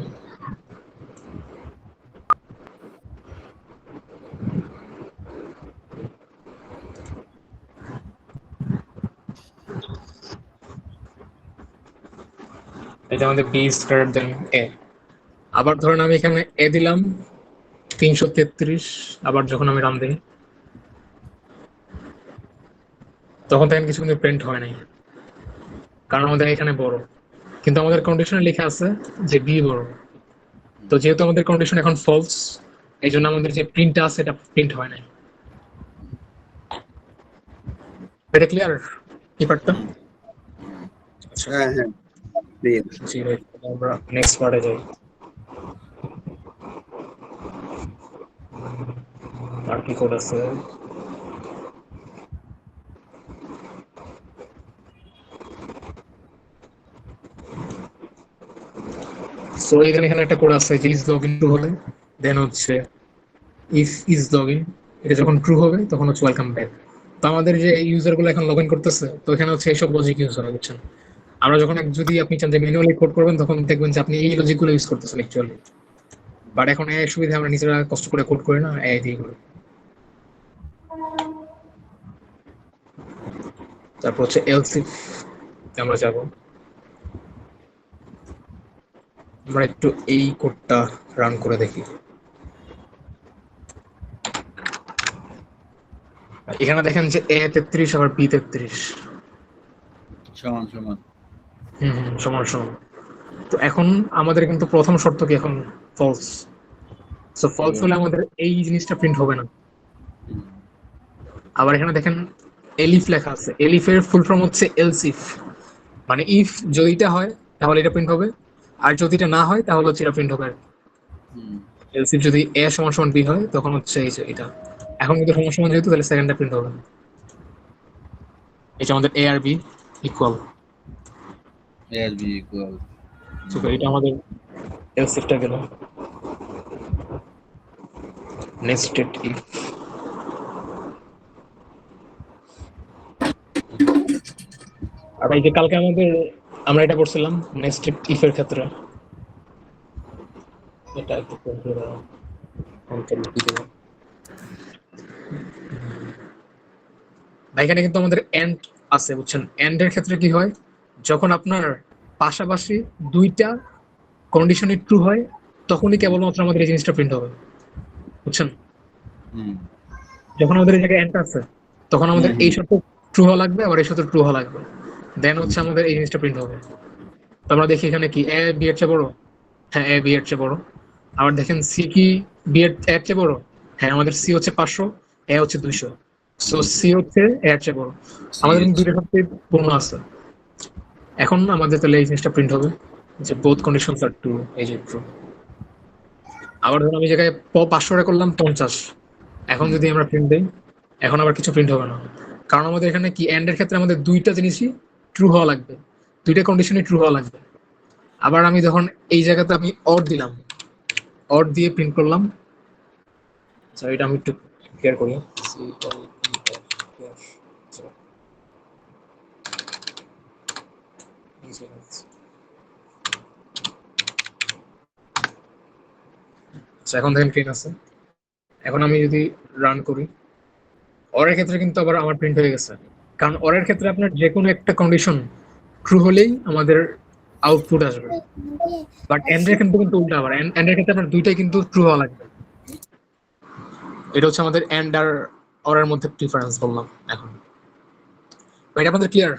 এটা আমাদের বি ইজ গ্রেটার দেন এ। আবার ধরেন আমি এখানে এ দিলাম 333, আবার যখন আমি রান দিই তখন দেখেন কিছু কিন্তু প্রিন্ট হয় নাই, কারণ আমাদের এখানে বড়, কিন্তু আমাদের কন্ডিশনে লেখা আছে যে বি বড়। তো যেহেতু আমাদের কন্ডিশন এখন ফলস, এই জন্য আমাদের যে প্রিন্টটা আছে এটা প্রিন্ট হয় নাই। এটা ক্লিয়ার এই পার্টটা? আচ্ছা, হ্যাঁ হ্যাঁ clear। জি ভাই, আমরা নেক্সট পার্টে যাই। আর কি কোড আছে? সো এখানে একটা কোড আছে যে ইজ লগইন ট্রু হলে দেন হচ্ছে ইফ ইজ লগইন, এটা যখন ট্রু হবে তখন হচ্ছে ওয়েলকাম ব্যাক। তো আমাদের যে ইউজার গুলো এখন লগ ইন করতেছে, তো এখানে হচ্ছে এইসব লজিক ইউজ করা বুঝছেন। আমরা যখন যদি আপনি চান যে ম্যানুয়ালি কোড করবেন তখন দেখবেন যে আপনি এই লজিক গুলো ইউজ করতেছেন অ্যাকচুয়ালি। বাট এখন এই সুবিধা আমরা নিজেরা কষ্ট করে কোড করি না, এই দিয়ে করি। তারপর হচ্ছে এলস ইফ আমরা যাব। আমরা একটু এই কোডটা রান করে দেখি। এখানে দেখেন যে এ 33 আবার বি 33 সমান সমান। সমান সমান। তো এখন আমাদের কিন্তু প্রথম শর্ত কি এখন ফলস। সো ফলস হলে আমাদের এই জিনিসটা প্রিন্ট হবে না। আবার এখানে দেখেন এলিফ লেখা আছে, এলিফের ফুল ফর্ম হচ্ছে এলস ইফ, মানে ইফ যদি এটা হয় তাহলে এটা প্রিন্ট হবে, আর যদি এটা না হয় তাহলে হচ্ছে এটা প্রিন্ট হবে। এলস ইফ যদি এ সমান সমান বি হয় তখন হচ্ছে এই যে এটা। এখন কিন্তু সমান সমান যেহেতু তাহলে সেকেন্ডটা প্রিন্ট হবে। এটা আমাদের এ আর বি ইকুয়াল। এ আর বি ইকুয়াল। ঠিক আছে, এটা আমাদের এলস ইফটা গেল। Nested if. আর এই যে কালকে আমরা এটা করছিলাম নেস্টেড ইফ এর ক্ষেত্রে, এটা একটু এখানে কিন্তু আমাদের এন্ড আছে বুঝছেন। এন্ড এর ক্ষেত্রে কি হয়, যখন আপনার পাশাপাশি দুইটা কন্ডিশনে ট্রু হয় তখনই কেবলমাত্র আমাদের এই জিনিসটা প্রিন্ট হবে বুঝছেন। যখন আমাদের এই জায়গায় এন্ড আছে তখন আমাদের এই শর্ত ট্রু হওয়া লাগবে, আবার এই শর্ত ট্রু হওয়া লাগবে, দেন হচ্ছে আমাদের এই জিনিসটা প্রিন্ট হবে। তো আমরা দেখি এখানে কি এ বি এর চেয়ে বড়? হ্যাঁ, এ বি এর চেয়ে বড়। আবার দেখেন সি কি বি এর চেয়ে বড়? হ্যাঁ, আমাদের সি হচ্ছে 500, এ হচ্ছে 200। সো সি হচ্ছে এ এর চেয়ে বড়। আমাদের কিন্তু দুইটা শর্তই পূর্ণ আছে। এখন আমাদের তাহলে এই জিনিসটা প্রিন্ট হবে যে বোথ কন্ডিশনস আর ট্রু, এই যে ট্রু। আবার ধরুন আমি জায়গায় 500 করলাম 50, এখন যদি আমরা প্রিন্ট দেই এখন আবার কিছু প্রিন্ট হবে না, কারণ আমাদের এখানে কি এন্ড এর ক্ষেত্রে আমাদের দুইটা জিনিসই ট্রু হওয়া লাগবে, দুইটা কন্ডিশনই ট্রু হওয়া লাগবে। আবার আমি যখন এই জায়গাতে আমি অর দিলাম, অর দিয়ে প্রিন্ট করলাম, এটা আমি একটু ক্লিয়ার করি। এখন দেখেন ক্লিন আছে। এখন আমি যদি রান করি, অরের ক্ষেত্রে কিন্তু আবার আমার প্রিন্ট হয়ে গেছে, কারণ অরের ক্ষেত্রে আপনার যে কোনো একটা কন্ডিশন ট্রু হলেই আমাদের আউটপুট আসবে। বাট এন্ডের ক্ষেত্রে কিন্তু উল্টা, আবার এন্ডের ক্ষেত্রে আপনার দুইটাই কিন্তু ট্রু হওয়া লাগবে। এটা হচ্ছে আমাদের এন্ড আর অরের মধ্যে ডিফারেন্স বললাম এখন। এটা আমাদের ক্লিয়ার?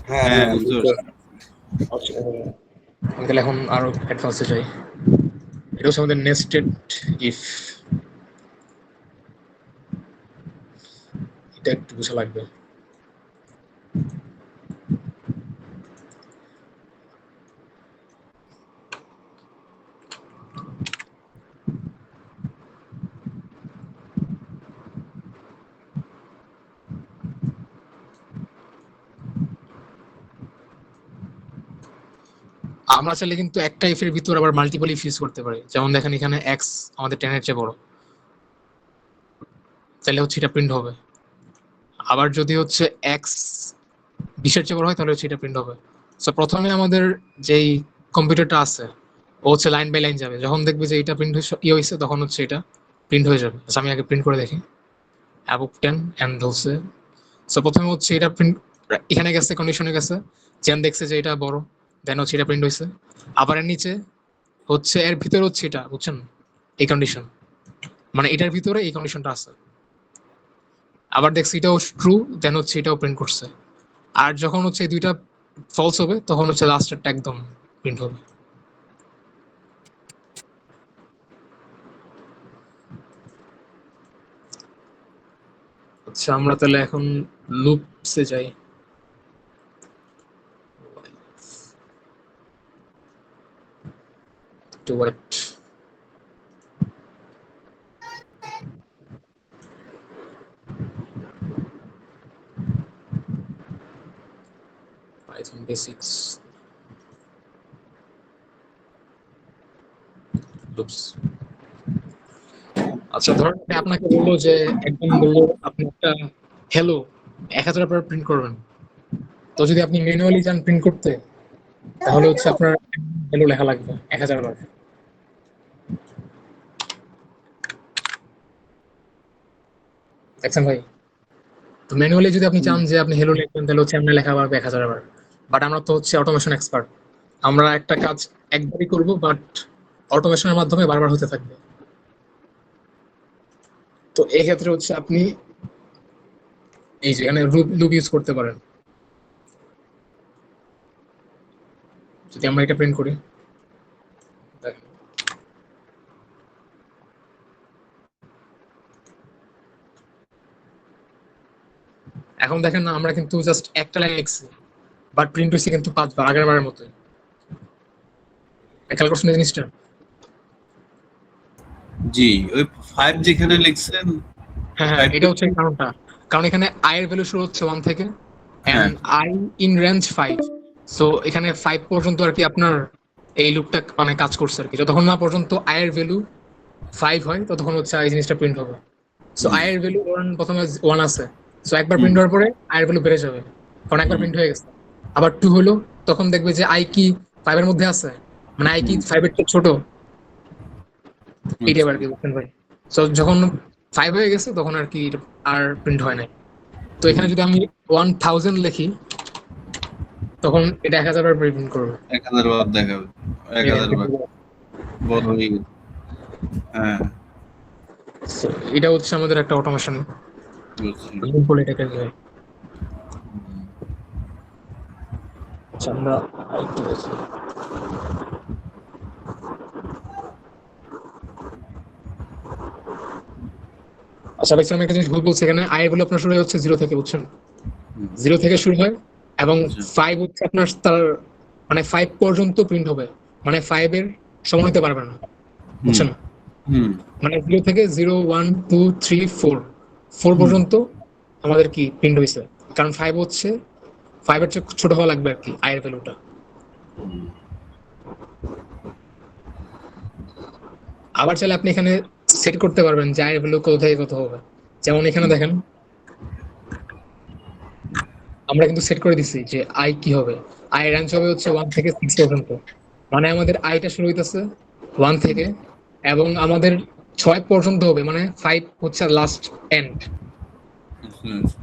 হ্যাঁ হ্যাঁ, হ্যাঁ বুঝতে বুঝতে পারছি। আচ্ছা, আমি তাহলে এখন আরো অ্যাডভান্সে যাই। এটা হচ্ছে আমাদের নেস্টেড ইফ। এটা একটু বুঝা লাগবে। আমরা চাইলে কিন্তু একটা ইফ এর ভিতর আবার মাল্টিপল ইফ ইউজ করতে পারি। যেমন দেখেন এখানে x আমাদের 10 এর চেয়ে বড়, তাহলে হচ্ছে এটা প্রিন্ট হবে। আবার যদি হচ্ছে x 20 এর চেয়ে বড় হয় তাহলে হচ্ছে এটা প্রিন্ট হবে। সো প্রথমে আমাদের যেই কম্পিউটারটা আছে ও হচ্ছে লাইন বাই লাইন যাবে, যখন দেখবে যে এটা প্রিন্ট হয়েছে তখন হচ্ছে এটা প্রিন্ট হয়ে যাবে। আমি আগে প্রিন্ট করে দেখি অ্যাবভ 10 এন্ড হচ্ছে। সো প্রথমে হচ্ছে এটা প্রিন্ট এখানে গেছে, কন্ডিশনে গেছে, জেন দেখছে যে এটা বড়, দেন হচ্ছে এটা প্রিন্ট হয়েছে। আবার এর নিচে হচ্ছে এর ভিতরে হচ্ছে এটা, বুঝছেন, এই কন্ডিশন, মানে এটার ভিতরে এই কন্ডিশনটা আছে। আবার দেখছি এটাও ট্রু, দেন হচ্ছে এটাও প্রিন্ট করছে। আর যখন হচ্ছে এই দুইটা ফলস হবে তখন হচ্ছে লাস্টেরটা একদম প্রিন্ট হবে। আচ্ছা, আমরা তাহলে এখন লুপসে যাই। একটু ওয়েট। Python basics loops। আচ্ছা, ধরেন আপনাকে বললো যে একদম বললো আপনি একটা হ্যালো 1000 বার প্রিন্ট করবেন। তো যদি আপনি ম্যানুয়ালি যান প্রিন্ট করতে তাহলে হচ্ছে আপনার হ্যালো লেখা লাগবে 1000 বার। দেখছেন ভাই? তো ম্যানুয়ালি যদি আপনি চান যে আপনি হ্যালো লিখবেন তাহলে হচ্ছে আপনার লেখা পারবে 1000 বার। বাট আমরা তো হচ্ছে অটোমেশন এক্সপার্ট, আমরা একটা কাজ একবারই করব, বাট অটোমেশনের মাধ্যমে বারবার হতে থাকবে। তো এই ক্ষেত্রে হচ্ছে আপনি এই যে এখানে লুপ ইউজ করতে পারেন। যদি আমরা এটা প্রিন্ট করি, দেখেন এখন দেখেন না, আমরা কিন্তু জাস্ট একটা লাইন লিখছি, বাট প্রিন্ট হয়েছে কিন্তু 5 বার, আগের বারের মতো। খেয়াল করছেন এই জিনিসটা? জি, ওই 5 যেখানে লিখছেন, হ্যাঁ হ্যাঁ, 5 এটা হচ্ছে কারণটা। কারণ এখানে আই এর ভ্যালু শুরু হচ্ছে 1 থেকে, হ্যাঁ, and I in range 5। So এখানে 5 পর্যন্ত আর কি আপনার এই লুপটা মানে কাজ করছে আর কি। যতক্ষণ না পর্যন্ত আই এর ভ্যালু 5 হয় ততক্ষণ হচ্ছে এই জিনিসটা প্রিন্ট হবে। সো হুম, আই এর ভ্যালু প্রথমে 1 আছে, সো একবার হুম, প্রিন্ট হওয়ার পরে আই এর ভ্যালু বেড়ে যাবে, কারণ একবার হুম, প্রিন্ট হয়ে গেছে। আবার 2 হলো, তখন দেখবে যে আই কি 5 এর মধ্যে আছে, মানে আই কি হুম, 5 এর চেয়ে ছোট, এইটা আচ্ছা, আর কি, বুঝছেন ভাই? সো যখন 5 হয়ে গেছে তখন আর কি আর প্রিন্ট হয় না। তো এখানে যদি আমি 1000 লিখি তখন এটা 1000 বার প্রিন্ট করবে। 1000 বার দেখাবে, 1000 বার বড় হয়ে গেছে। হ্যাঁ, So, এটা হচ্ছে আমাদের একটা অটোমেশন বুঝছি। বলে এটাকে যায়। আচ্ছা, আমরা আরেকটু দেখি। আচ্ছা ভাই, আমি একটা জিনিস ভুল বলছি, এখানে আই বলে আপনার শুরু হচ্ছে 0 থেকে, বুঝছেন? হুম, 0 থেকে শুরু হয় এবং আচ্ছা, 5 হচ্ছে আপনার তার মানে 5 পর্যন্ত প্রিন্ট হবে, মানে 5 এর সমান হতে পারবে না, হুম, বুঝছেন? হুম, মানে 0 থেকে 0 1 2 3 4 হুম, পর্যন্ত আমাদের কি প্রিন্ট হয়েছে, কারণ 5 হচ্ছে 5 এর চেয়ে ছোট হওয়া লাগবে আর কি আয়ের ভ্যালুটা। হুম, আবার চাইলে আপনি এখানে সেট করতে পারবেন যে আয়ের ভ্যালু কত থেকে কত হবে। যেমন এখানে দেখেন আমরা কিন্তু সেট করে দিছি যে আই কি হবে, আই রেঞ্জ হবে হচ্ছে 1 থেকে 6 পর্যন্ত, মানে আমাদের আইটা শুরু হইতেছে 1 থেকে এবং আমাদের 6 পর্যন্ত হবে, মানে 5 হচ্ছে লাস্ট এন্ড। আচ্ছা, আচ্ছা।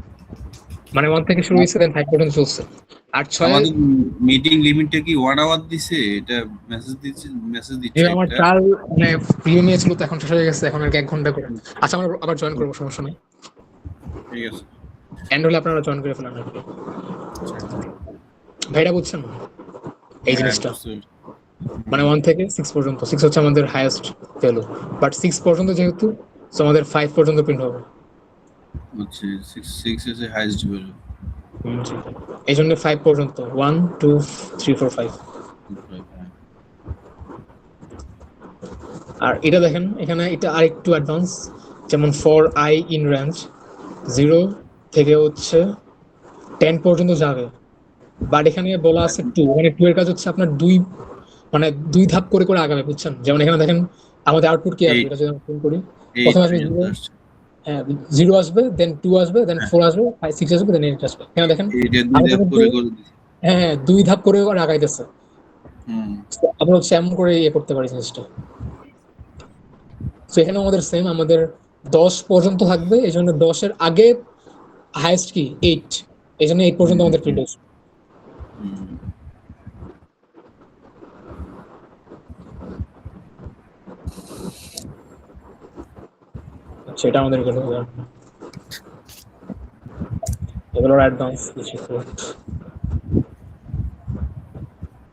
মানে 1 থেকে শুরু হয়েছে দেন 5 পর্যন্ত চলছে। আর 6 আমাদের মিটিং লিমিটটা কি 1 আওয়ার দিছে? এটা মেসেজ দিচ্ছে আমার একটা। ট্রায়াল মানে প্রিমিয়ার ছিল তো এখন শেষ হয়ে গেছে, এখন আর কি 1 ঘন্টা করে। আচ্ছা আমরা আবার জয়েন করবো, সমস্যা নেই। ঠিক আছে। এন্ড হলে আপনারা জয়েন করে ফেলেন আর কি। ভাইরা বুঝছেন এই হ্যাঁ, জিনিসটা? বুঝতে পেরেছি। মানে 1 থেকে 6 পর্যন্ত, 6 হচ্ছে আমাদের হাইয়েস্ট ভ্যালু, বাট 6 পর্যন্ত যেহেতু, সো আমাদের 5 পর্যন্ত প্রিন্ট হবে। হচ্ছে 6 is the highest value. এই জন্য 5 পর্যন্ত 1 2 3 4 5। আর এটা দেখেন এখানে এটা আরেকটু অ্যাডভান্স, যেমন ফর আই ইন রেঞ্জ 0 থেকে হচ্ছে 10 পর্যন্ত যাবে, বাট এখানে বলা আছে 2, মানে 2 এর কাজ হচ্ছে আপনার মানে দুই ধাপ করে করে আগাবে, বুঝছেন? যেমন এখানে দেখেন আমাদের আউটপুট কি আসবে, 8 এটা যদি আমরা প্রিন্ট করি, 8 প্রথমে আসবে পর্যন্ত 0, আসছে। হ্যাঁ 0 আসবে, দেন 2 আসবে, দেন হ্যাঁ, 4 আসবে, 5 6 আসবে, দেন 8 আসবে। এখানে দেখেন এইটা দুই আমাদের ধাপ কিন্তু, করে করে দিছি। হ্যাঁ হ্যাঁ 2 ধাপ করে করে আগাইতেছে। হুম। আমরা হচ্ছে এমন করে ইয়ে করতে পারি জিনিসটা। তো এখানে আমাদের সেম, আমাদের 10 পর্যন্ত থাকবে, এই জন্য 10 এর আগে হাইয়েস্ট কি 8, এই জন্য 8 পর্যন্ত আমাদের প্রিন্ট হয়েছে। হুম। সেটা আমাদের গেল। এগুলোর অ্যাডভান্স কিছু।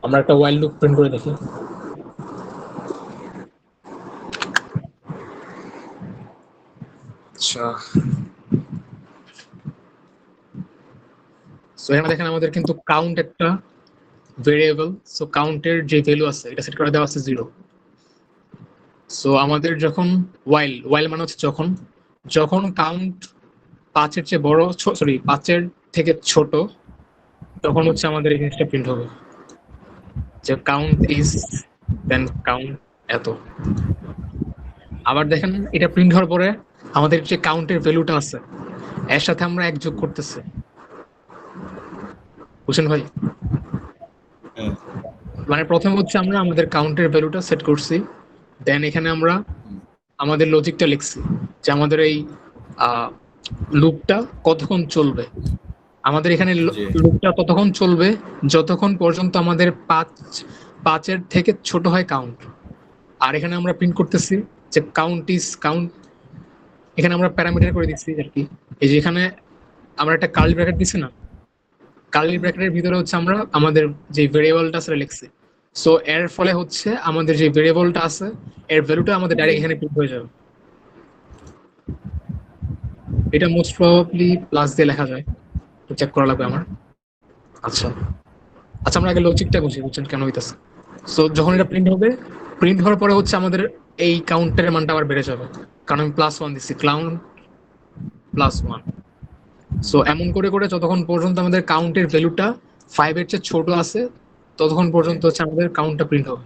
আমরা একটা ওয়াইল্ড লুপ প্রিন্ট করে দেখি। আচ্ছা, সো এখানে দেখেন আমাদের কিন্তু কাউন্ট একটা ভেরিয়েবল, সো কাউন্টের যে ভ্যালু আছে এটা সেট করে দেওয়া আছে 0। সো আমাদের যখন ওয়াইল মানে হচ্ছে যখন, যখন কাউন্ট 5 এর চেয়ে বড়, সরি 5 এর থেকে ছোট, তখন হচ্ছে আমাদের এই জিনিসটা প্রিন্ট হবে যে কাউন্ট ইজ, দেন কাউন্ট এত। আবার দেখেন এটা প্রিন্ট হওয়ার পরে আমাদের যে কাউন্টের ভ্যালুটা আছে এর সাথে আমরা এক যোগ করতেছি, বুঝছেন ভাই? হ্যাঁ। মানে প্রথমে হচ্ছে আমরা আমাদের কাউন্টের ভ্যালুটা সেট করছি, দেন এখানে আমরা আমাদের লজিকটা লিখছি যে আমাদের এই লুপটা কতক্ষণ চলবে। আমাদের এখানে জি। লুপটা ততক্ষণ চলবে যতক্ষণ পর্যন্ত আমাদের 5 এর থেকে ছোট হয় কাউন্ট। আর এখানে আমরা প্রিন্ট করতেছি যে কাউন্ট ইজ কাউন্ট, এখানে আমরা প্যারামিটার করে দিচ্ছি আর কি। এই যে এখানে আমরা একটা কার্লি ব্র্যাকেট দিচ্ছি না, কার্লি ব্র্যাকেটের ভিতরে হচ্ছে আমরা আমাদের যে ভেরিয়েবলটা সেটা লিখছি। সো এর ফলে হচ্ছে আমাদের যে ভেরিয়েবলটা আছে এর ভ্যালুটা আমাদের ডাইরেক্ট এখানে প্রিন্ট হয়ে যাবে। এটা মোস্ট প্রবাবলি প্লাস দিয়ে লেখা যায়, চেক করা লাগবে আমার। আচ্ছা আচ্ছা, আমরা আগে লজিকটা বুঝি, বুঝছেন কেন হইতেছে। সো যখন এটা প্রিন্ট হবে, প্রিন্ট হওয়ার পরে হচ্ছে আমাদের এই কাউন্টের মানটা আবার বেড়ে যাবে, কারণ আমি +1 দিচ্ছি, কাউন্ট +1। সো এমন করে করে যতক্ষণ পর্যন্ত আমাদের কাউন্টের ভ্যালুটা 5 এর চেয়ে ছোট আছে ততক্ষণ পর্যন্ত হচ্ছে আমাদের কাউন্টটা প্রিন্ট হবে।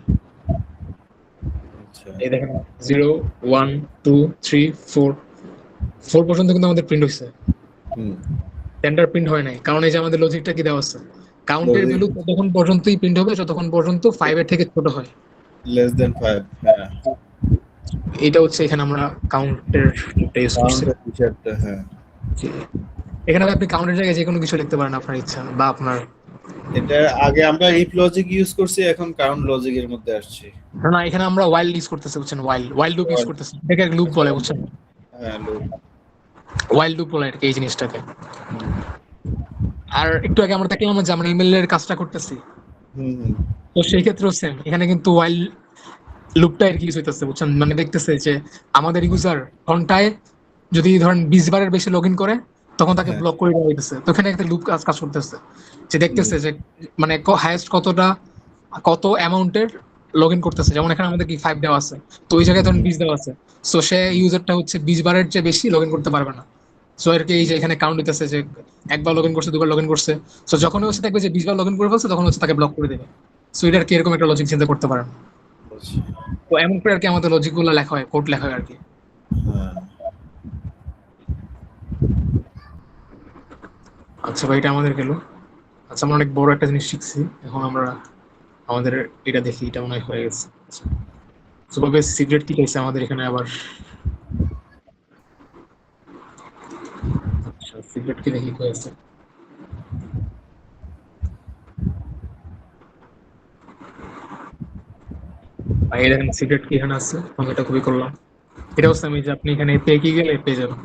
আচ্ছা। এই দেখেন 0 1 2 3 4 পর্যন্ত কিন্তু আমাদের প্রিন্ট হয়েছে, হুম। টেন্ডার প্রিন্ট হয় নাই, কারণ এই যে আমাদের লজিকটা কি দেওয়া আছে, কাউন্টের ভ্যালু ততক্ষণ পর্যন্তই প্রিন্ট হবে যতক্ষণ পর্যন্ত 5 এর থেকে ছোট হয়। less than 5। হ্যাঁ। এটা হচ্ছে এখানে আমরা কাউন্টের ইউজ করছি। কাউন্টের ফিচারটা, হ্যাঁ। এখানে আপনি কাউন্টের জায়গায় যে কোনো কিছু লিখতে পারেন আপনার ইচ্ছা, বা আপনার, এটা আগে আমরা ইফ লজিক ইউজ করছি, এখন কাউন্ট লজিকের মধ্যে আসছে। না এখানে আমরা ওয়াইল ইউজ করতেছি, বুঝছেন? ওয়াইল লুপ ইউজ করতেছি, এটাকে লুপ বলে, বুঝছেন? হ্যাঁ, লুপ। ওয়াইল লুপ বলে আর কি এই জিনিসটাকে। আর একটু আগে আমরা দেখলাম যে আমরা ইমেলের কাজটা করতেছি, হুম হুম। তো সেই ক্ষেত্রেও সেম, এখানে কিন্তু ওয়াইল লুপটা আর কি ইউজ হইতেছে, বুঝছেন? মানে দেখতেছে যে আমাদের ইউজার ঘন্টায় যদি ধরেন 20 বারের বেশি লগ ইন করে তখন তাকে হ্যাঁ। ব্লক করে দেওয়া হইতেছে। তো এখানে একটা লুপ কাজ করতেছে যে দেখতেছে যে মানে হাইয়েস্ট কত অ্যামাউন্টের লগ ইন করতেছে। যেমন এখানে আমাদের কি 5 দেওয়া আছে, তো ওই জায়গায় ধরুন 20 দেওয়া আছে, সো সে ইউজারটা হচ্ছে 20 বারের চেয়ে বেশি লগ ইন করতে পারবে না। সো এর কি এই যে এখানে কাউন্ট দিতেছে যে একবার লগ ইন করছে, দুবার লগ ইন করছে, সো যখন হচ্ছে দেখবে যে 20 বার লগ ইন করে ফেলছে তখন হচ্ছে তাকে ব্লক করে দেবে। সো এটার কি এরকম একটা লজিক চিন্তা করতে পারেন। তো এমন করে আর কি আমাদের লজিক গুলো লেখা হয়, কোড লেখা হয় আর কি। হ্যাঁ। আচ্ছা ভাই, এটা আমাদের গেল। আচ্ছা আমরা অনেক বড় একটা জিনিস শিখছি, এখন আমরা আমাদের এটা দেখি, এটা মনে হয় হয়ে গেছে। তবে সিগারেট কি খাইছে আমাদের এখানে আবার, আচ্ছা সিগারেট কি দেখি হয়েছে। ভাই এই দেখেন সিক্রেট কি এখানে আছে, আমি এটা কপি করলাম। এটা হচ্ছে আমি যে আপনি এখানে পে কি গেলে পেয়ে যাবেন,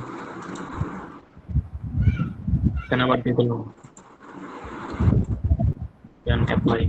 এখানে আবার দিয়ে দিলাম অ্যাপ্লাই।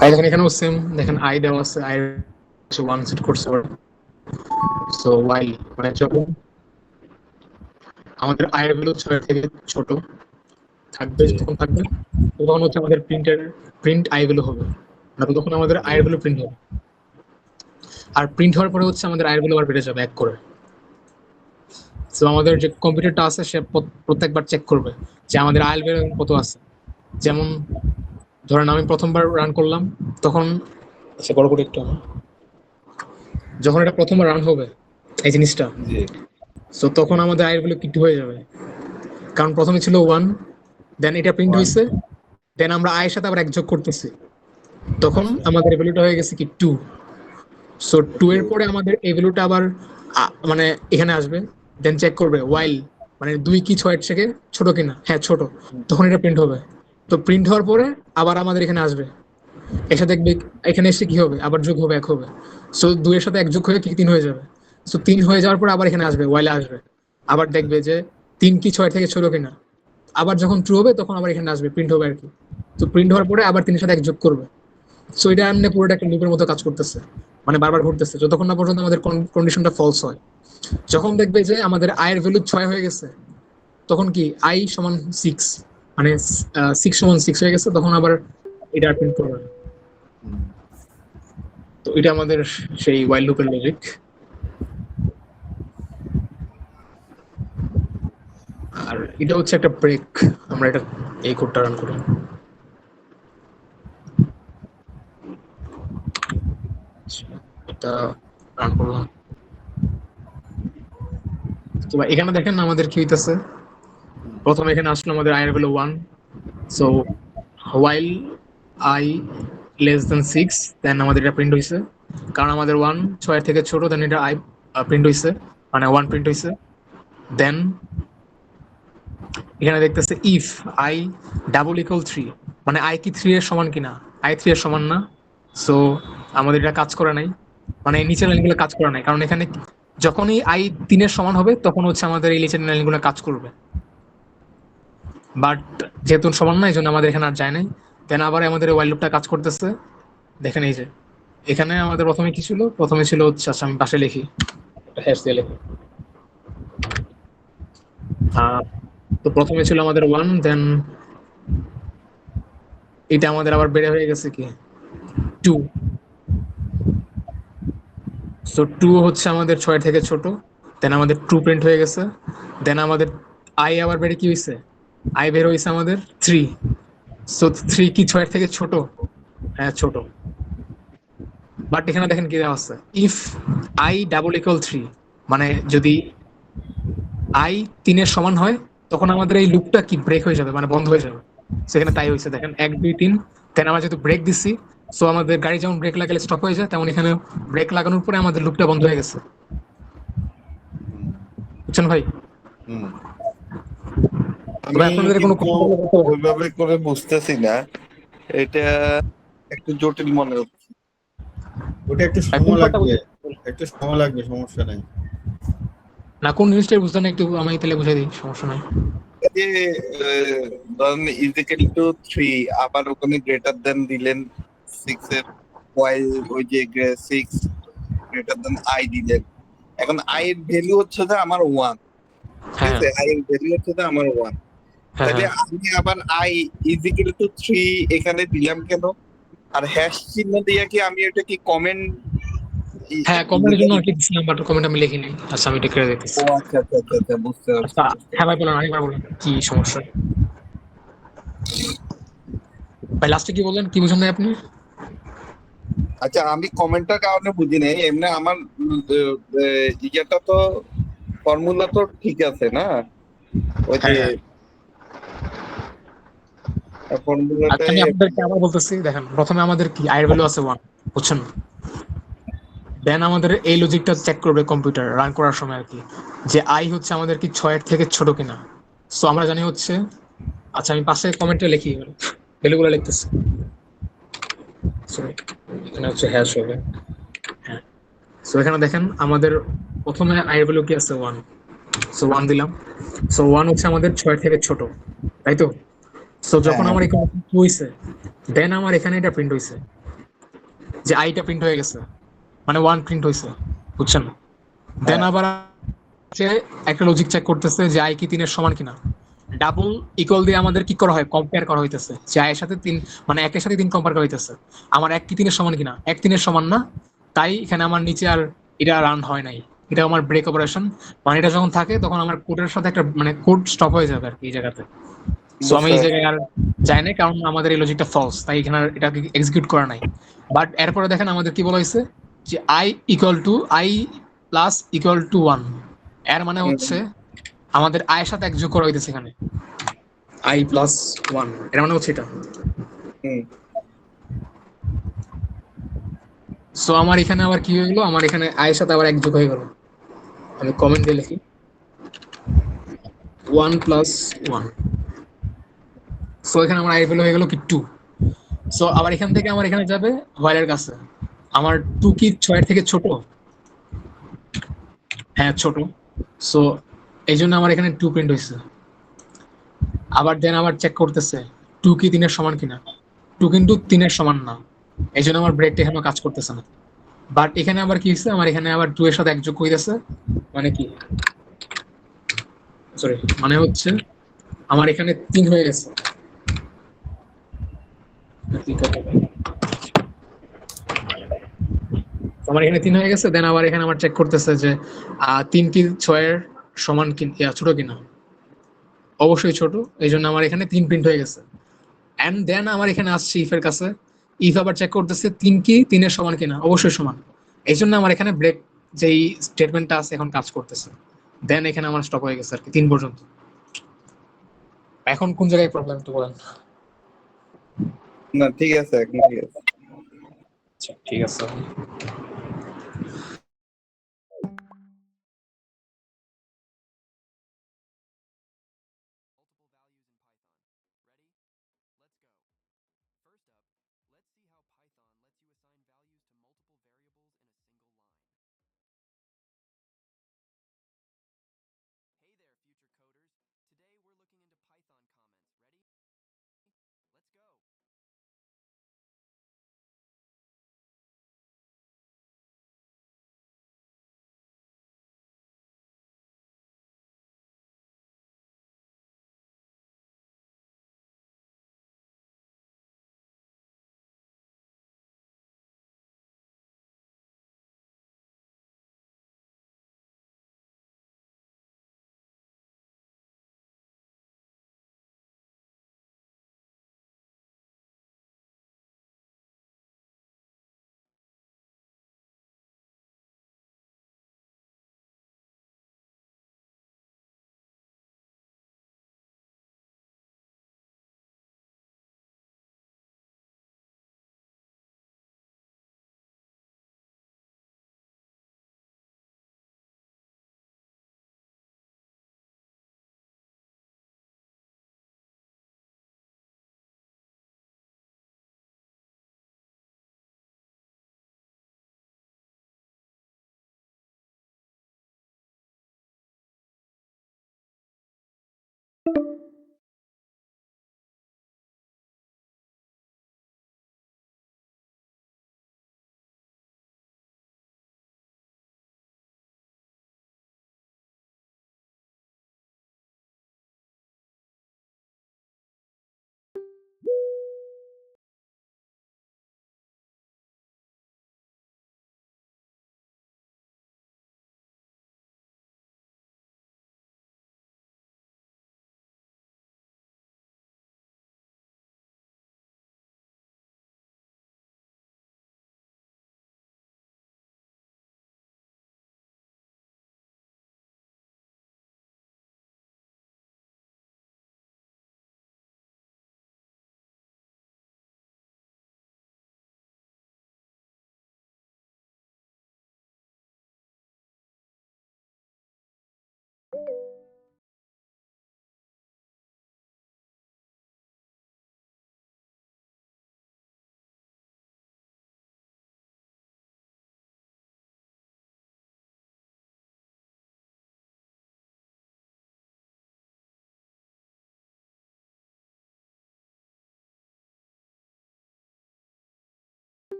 ভাই দেখেন এখানেও সেম, দেখেন আই দেওয়া আছে, আই ওয়ান সেট করছে। সো ওয়াইল মানে যখন আমাদের আয়ের ভ্যালু 6 থেকে ছোট থাকবে, যখন থাকবে তখন হচ্ছে আমাদের প্রিন্ট আই ভ্যালু হবে, না তো তখন আমাদের আয়ের ভ্যালু প্রিন্ট হবে। আর প্রিন্ট হওয়ার পরে হচ্ছে আমাদের আয়ের ভ্যালু আবার বেড়ে যাবে এক করে। তো আমাদের যে কম্পিউটারটা আছে সে প্রত্যেকবার চেক করবে যে আমাদের আয়ের ভ্যালু কত আছে। যেমন ধরেন আমি প্রথমবার রান করলাম, তখন আচ্ছা বড় করে একটু যখন এটা প্রথমবার রান হবে এই জিনিসটা, জি সো তখন আমাদের আয়ের ভ্যালু কি 2 হয়ে যাবে, কারণ প্রথমে ছিল 1, দেন এটা প্রিন্ট হয়েছে, দেন আমরা আয়ের সাথে আবার এক যোগ করতেছি, তখন আমাদের ভ্যালুটা হয়ে গেছে কি 2। সো 2 এর পরে আমাদের এই ভ্যালুটা আবার মানে এখানে আসবে, দেন চেক করবে ওয়াইল মানে 2 কি 6 এর থেকে ছোট কিনা, হ্যাঁ ছোট, তখন এটা প্রিন্ট হবে। তো প্রিন্ট হওয়ার পরে আবার আমাদের এখানে আসবে, এসে দেখবে এখানে এসে কি হবে, আবার যোগ হবে 1 হবে। সো 2 এর সাথে 1 যোগ হয়ে কি 3 হয়ে যাবে। সো 3 হয়ে যাওয়ার পর আবার এখানে আসবে, ওয়াইলে আসবে, আবার দেখবে যে 3 কি 6 থেকে ছোট কিনা, আবার যখন ট্রু হবে তখন আবার এখানে আসবে, প্রিন্ট হবে আর কি। তো প্রিন্ট হওয়ার পরে আবার 3 এর সাথে 1 যোগ করবে। সো এটা এমনি পুরোটা একটা লুপের মতো কাজ করতেছে, মানে বারবার ঘুরতেছে যতক্ষণ না পর্যন্ত আমাদের কন্ডিশনটা ফলস হয়। যখন দেখবে যে আমাদের আয়ের ভ্যালু 6 হয়ে গেছে, তখন কি আই সমান 6, মানে 6 সমান 6 হয়ে গেছে, তখন আবার এটা প্রিন্ট করবে। তো এটা আমাদের সেই ওয়াইল লুপের লজিক। আর এটা হচ্ছে একটা ব্রেক, আমরা এটা এই কোডটা রান করি। এটা রান করলাম, তো এখানে দেখেন আমাদের কি হইতেছে। প্রথমে এখানে আসলো আমাদের আই এর value 1, so while I less than 6, দেন আমাদের এটা প্রিন্ট হইছে, কারণ আমাদের 1 6 এর থেকে ছোট, দেন এটা I প্রিন্ট হইছে, মানে 1 প্রিন্ট হইছে। দেন এখানে দেখতেছে ইফ I ডাবল ইকুয়াল 3, মানে I কি 3 এর সমান কিনা, I 3 এর সমান না, সো আমাদের এটা কাজ করে নাই, মানে নিচের লাইনগুলো কাজ করে নাই, কারণ এখানে যখনই I 3 এর সমান হবে তখন হচ্ছে আমাদের এই নিচের লাইনগুলো কাজ করবে, বাট যেহেতু সমান না এই জন্য আমাদের এখানে আর যায় নাই। দেন আবার আমাদের ওয়াইল লুপটা কাজ করতেছে, দেখেন এই যে এখানে আমাদের প্রথমে কি ছিল, প্রথমে ছিল হচ্ছে, আচ্ছা আমি পাশে লিখি, হ্যাশ দিয়ে লিখি। তো প্রথমে ছিল আমাদের 1, দেন এটা আমাদের আবার বেড়ে হয়ে গেছে কি 2। সো 2 হচ্ছে আমাদের 6 থেকে ছোট, দেন আমাদের 2 প্রিন্ট হয়ে গেছে। দেন আমাদের আই আবার বেড়ে কি হয়েছে, আই বের হয়েছে আমাদের 3। সো 3 কি 6 থেকে ছোট, হ্যাঁ ছোট, বাট এখানে দেখেন কি দেওয়া আছে, ইফ আই ডাবল ইকুয়াল 3, মানে যদি আই 3 এর সমান হয় তখন আমাদের এই লুপটা কি ব্রেক হয়ে যাবে, মানে বন্ধ হয়ে যাবে। সেখানে তাই হয়েছে, দেখেন 1 2 3, দেন আমরা যেহেতু ব্রেক দিচ্ছি, সো আমাদের গাড়ি যেমন ব্রেক লাগালে স্টপ হয়ে যায়, তেমন এখানে ব্রেক লাগানোর পরে আমাদের লুপটা বন্ধ হয়ে গেছে, বুঝছেন ভাই? আমি আপনাদের কোনো কিন্তু ওইভাবে করে বুঝতেছি না, এটা একটু জটিল মনে হচ্ছে। ওটা একটু সময় লাগবে, একটু সময় লাগবে, সমস্যা নাই। না কোন জিনিসটাই বুঝতে না, একটু আমি তাহলে বুঝাই দিই, সমস্যা নাই। যে ধরেন ইজিক্যাল টু 3, আবার ওখানে গ্রেটার দেন দিলেন 6 এর, ওয়াইল ওই যে 6 গ্রেটার দেন আই দিলেন, এখন আই এর ভ্যালু হচ্ছে যে আমার 1, ঠিক হ্যাঁ আছে, আই এর ভ্যালু হচ্ছে যে আমার 1। হ্যাঁ তাহলে হ্যাঁ আমি আবার আই ইজ ইকুয়াল টু 3 এখানে দিলাম কেন? আর হ্যাশ চিহ্ন দিয়ে কি আমি এটা কি কমেন্ট হ্যাঁ, কমেন্টের জন্য আর কি দিছিলাম, বাট কমেন্ট আমি লিখিনি। আচ্ছা আমি এটা করে দিতেছি। ও আচ্ছা আচ্ছা আচ্ছা আচ্ছা, বুঝতে পারছি আচ্ছা, বুঝতে হ্যাঁ ভাই পারছি। বলেন, আরেকবার বলেন কি সমস্যা। ভাই লাস্টে কি বললেন, কি বুঝেন নাই আপনি? আচ্ছা, আমি কমেন্টটার কারণে বুঝি নাই, এমনি আমার ইয়েটা তো ফর্মুলা তো ঠিক আছে না, ওই যে হ্যাঁ হ্যাঁ। ফর্মুলাতে। আচ্ছা আমি আপনাদেরকে আবার বলতেছি, দেখেন প্রথমে আমাদের কি আয়ের ভ্যালু আছে 1, বুঝছেন? দেন আমাদের এই লজিকটা চেক করবে কম্পিউটার রান করার সময় আর কি, যে আই হচ্ছে আমাদের কি 6 এর থেকে ছোট কিনা। সো আমরা জানি হচ্ছে, আচ্ছা আমি পাশে কমেন্টে লিখি ভ্যালুগুলো লিখতেছি। সরি, এখানে হচ্ছে হ্যাশ হবে। হ্যাঁ, সো এখানে দেখেন আমাদের প্রথমে আই ভ্যালু কি আছে 1, সো 1 দিলাম। সো 1 হচ্ছে আমাদের 6 থেকে ছোট, তাই তো? সো হ্যাঁ যখন হ্যাঁ আমার এখানে হইছে, দেন আমার এখানে এটা প্রিন্ট হইছে, যে আইটা প্রিন্ট হয়ে গেছে, মানে 1 প্রিন্ট হইছে, বুঝছেন? দেন হ্যাঁ আবার সে একটা লজিক চেক করতেছে যে আই কি 3 এর সমান কিনা। ডাবল ইকুয়াল দিয়ে আমাদের কি করা হয়, কম্পেয়ার করা হইতেছে যে আয়ের সাথে 3, মানে একের সাথে 3 কম্পেয়ার করা হইতেছে। আমার 1 কি 3 এর সমান কিনা, 1 3 এর সমান না। তাই এখানে আমার নিচে আর এটা রান হয় নাই, এটা আমার ব্রেক অপারেশন। মানে এটা যখন থাকে তখন আমার কোডের সাথে একটা মানে কোড স্টপ হয়ে যাবে আর কি এই জায়গাতে। সো আমি বুঝতে এই পারছি। জায়গায় আর যাই নাই, কারণ আমাদের এই লজিকটা ফলস, তাই এখানে আর এটাকে এক্সিকিউট করা নাই। বাট এরপরে দেখেন আমাদের কি বলা হয়েছে, যে আই প্লাস ইকুয়াল টু 1। এর মানে হুম, হচ্ছে আমাদের আয়ের সাথে এক যোগ করা হইতেছে এখানে, আই প্লাস 1, এর মানে হচ্ছে এটা। হুম, সো আমার এখানে আবার কি হয়ে গেলো, আমার এখানে আয়ের সাথে আবার এক যোগ হয়ে গেল। আমি কমেন্ট দিয়ে লিখি 1 প্লাস 1। সো এখানে আমার আয়ের ভ্যালু হয়ে গেল কি 2। সো আবার এখান থেকে আমার এখানে যাবে হোয়াইলের কাছে, আমার 2 কি 6 এর থেকে ছোট? হ্যাঁ ছোট। সো এই জন্য আমার এখানে 2 প্রিন্ট হয়েছে। আবার দেন আবার চেক করতেছে 2 কি 3 এর সমান কিনা। 2 কিন্তু 3 এর সমান না, এই জন্য আমার ব্রেকটা এখনো কাজ করতেছে না। বাট এখানে আবার কি হচ্ছে, আমার এখানে আবার 2 এর সাথে এক যোগ হইতেছে, মানে কি, সরি, মানে হচ্ছে আমার এখানে 3 হয়ে গেছে। তো আমার এখানে 3 হয়ে গেছে, দেন আবার এখানে আমার চেক করতেছে যে 3 কি 6 এর সমান কি ছোট কিনা। অবশ্যই ছোট, এই জন্য আমার এখানে 3 প্রিন্ট হয়ে গেছে। এন্ড দেন আমার এখানে আসছে ইফের কাছে, ইফ আবার চেক করতেছে 3 কি 3 এর সমান কিনা, অবশ্যই সমান। এই জন্য আমার এখানে ব্রেক যেই স্টেটমেন্টটা আছে এখন কাজ করতেছে। দেন এখানে আমার স্টপ হয়ে গেছে আর কি 3 পর্যন্ত। এখন কোন জায়গায় প্রবলেম তো বলেন। না ঠিক আছে, এখন ঠিক আছে। আচ্ছা ঠিক আছে।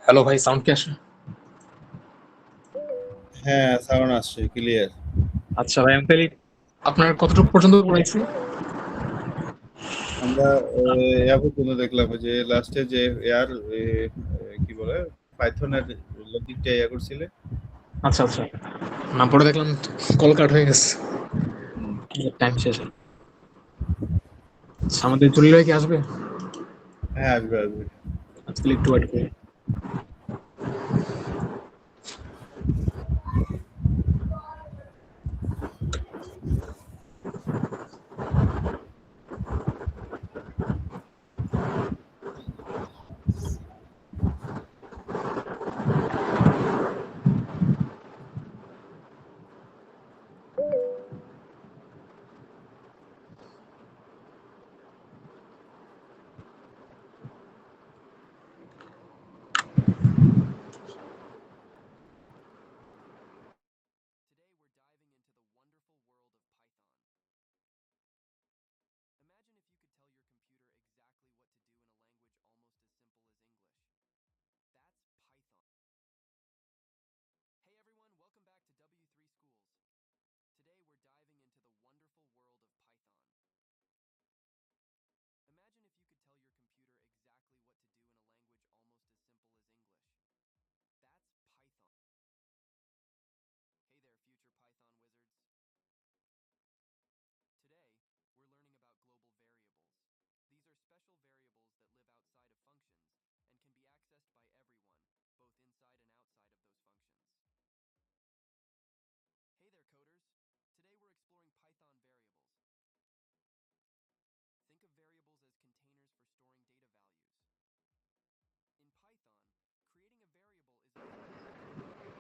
হ্যালো ভাই, সাউন্ড কি আসে? হ্যাঁ, সাউন্ড আসছে ক্লিয়ার। আচ্ছা ভাই, আমি তাহলে আপনার কতটুকু পর্যন্ত পড়াইছি? আমরা ইয়া পর্যন্ত দেখলাম ওই যে লাস্টে যে এয়ার কি বলে পাইথনের লজিকটা ইয়া করছিলে। আচ্ছা আচ্ছা, না পড়ে দেখলাম কল কাট হয়ে গেছে, হুম। টাইম শেষ। আচ্ছা, আমাদের জলিল ভাই কি আসবে? হ্যাঁ, আসবে আসবে। আজকে একটু ওয়েট করি।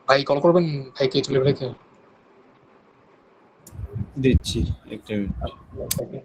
ভাই কল করবেন ভাইকে, জলিল ভাইকে। দিচ্ছি একটা মিনিট।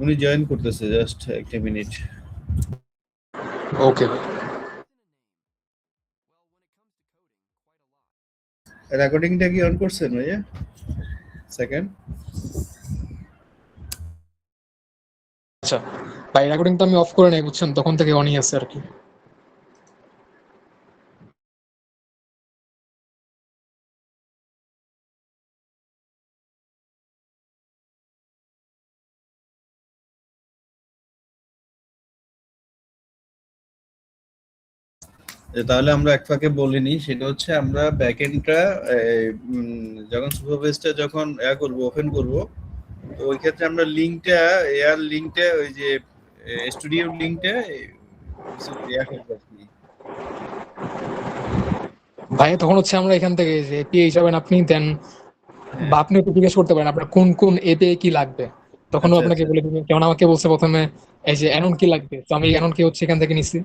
উনি জয়েন করতেছে, জাস্ট একটা মিনিট। ওকে ভাই। রেকর্ডিংটা কি অন করছেন ভাইয়া? সেকেন্ড। আচ্ছা ভাই, রেকর্ডিং তো আমি অফ করে নাই বুঝছেন, তখন থেকে অনই আছে আর কি। তাহলে আমরা এক ফাঁকে বলিনি, সেটা হচ্ছে আমরা ব্যাকএন্ডটা যখন সুপারবেসটা যখন করব, ওপেন করব, তো ওই ক্ষেত্রে আমরা লিঙ্কটা লিঙ্কটা ওই যে স্টুডিও লিঙ্কটা কিছু করবো আর কি। ভাই তখন হচ্ছে আমরা এখান থেকে যে এপিআই যাবেন আপনি, দেন হ্যাঁ। বা আপনি একটু জিজ্ঞেস করতে পারেন আপনার কোন কোন এপিআই কি লাগবে, তখনও আচ্ছা আপনাকে আচ্ছা বলে দিবেন। যেমন আমাকে বলছে প্রথমে এই যে অ্যানন কি লাগবে, তো আমি অ্যানন কি হচ্ছে এখান থেকে নিছি,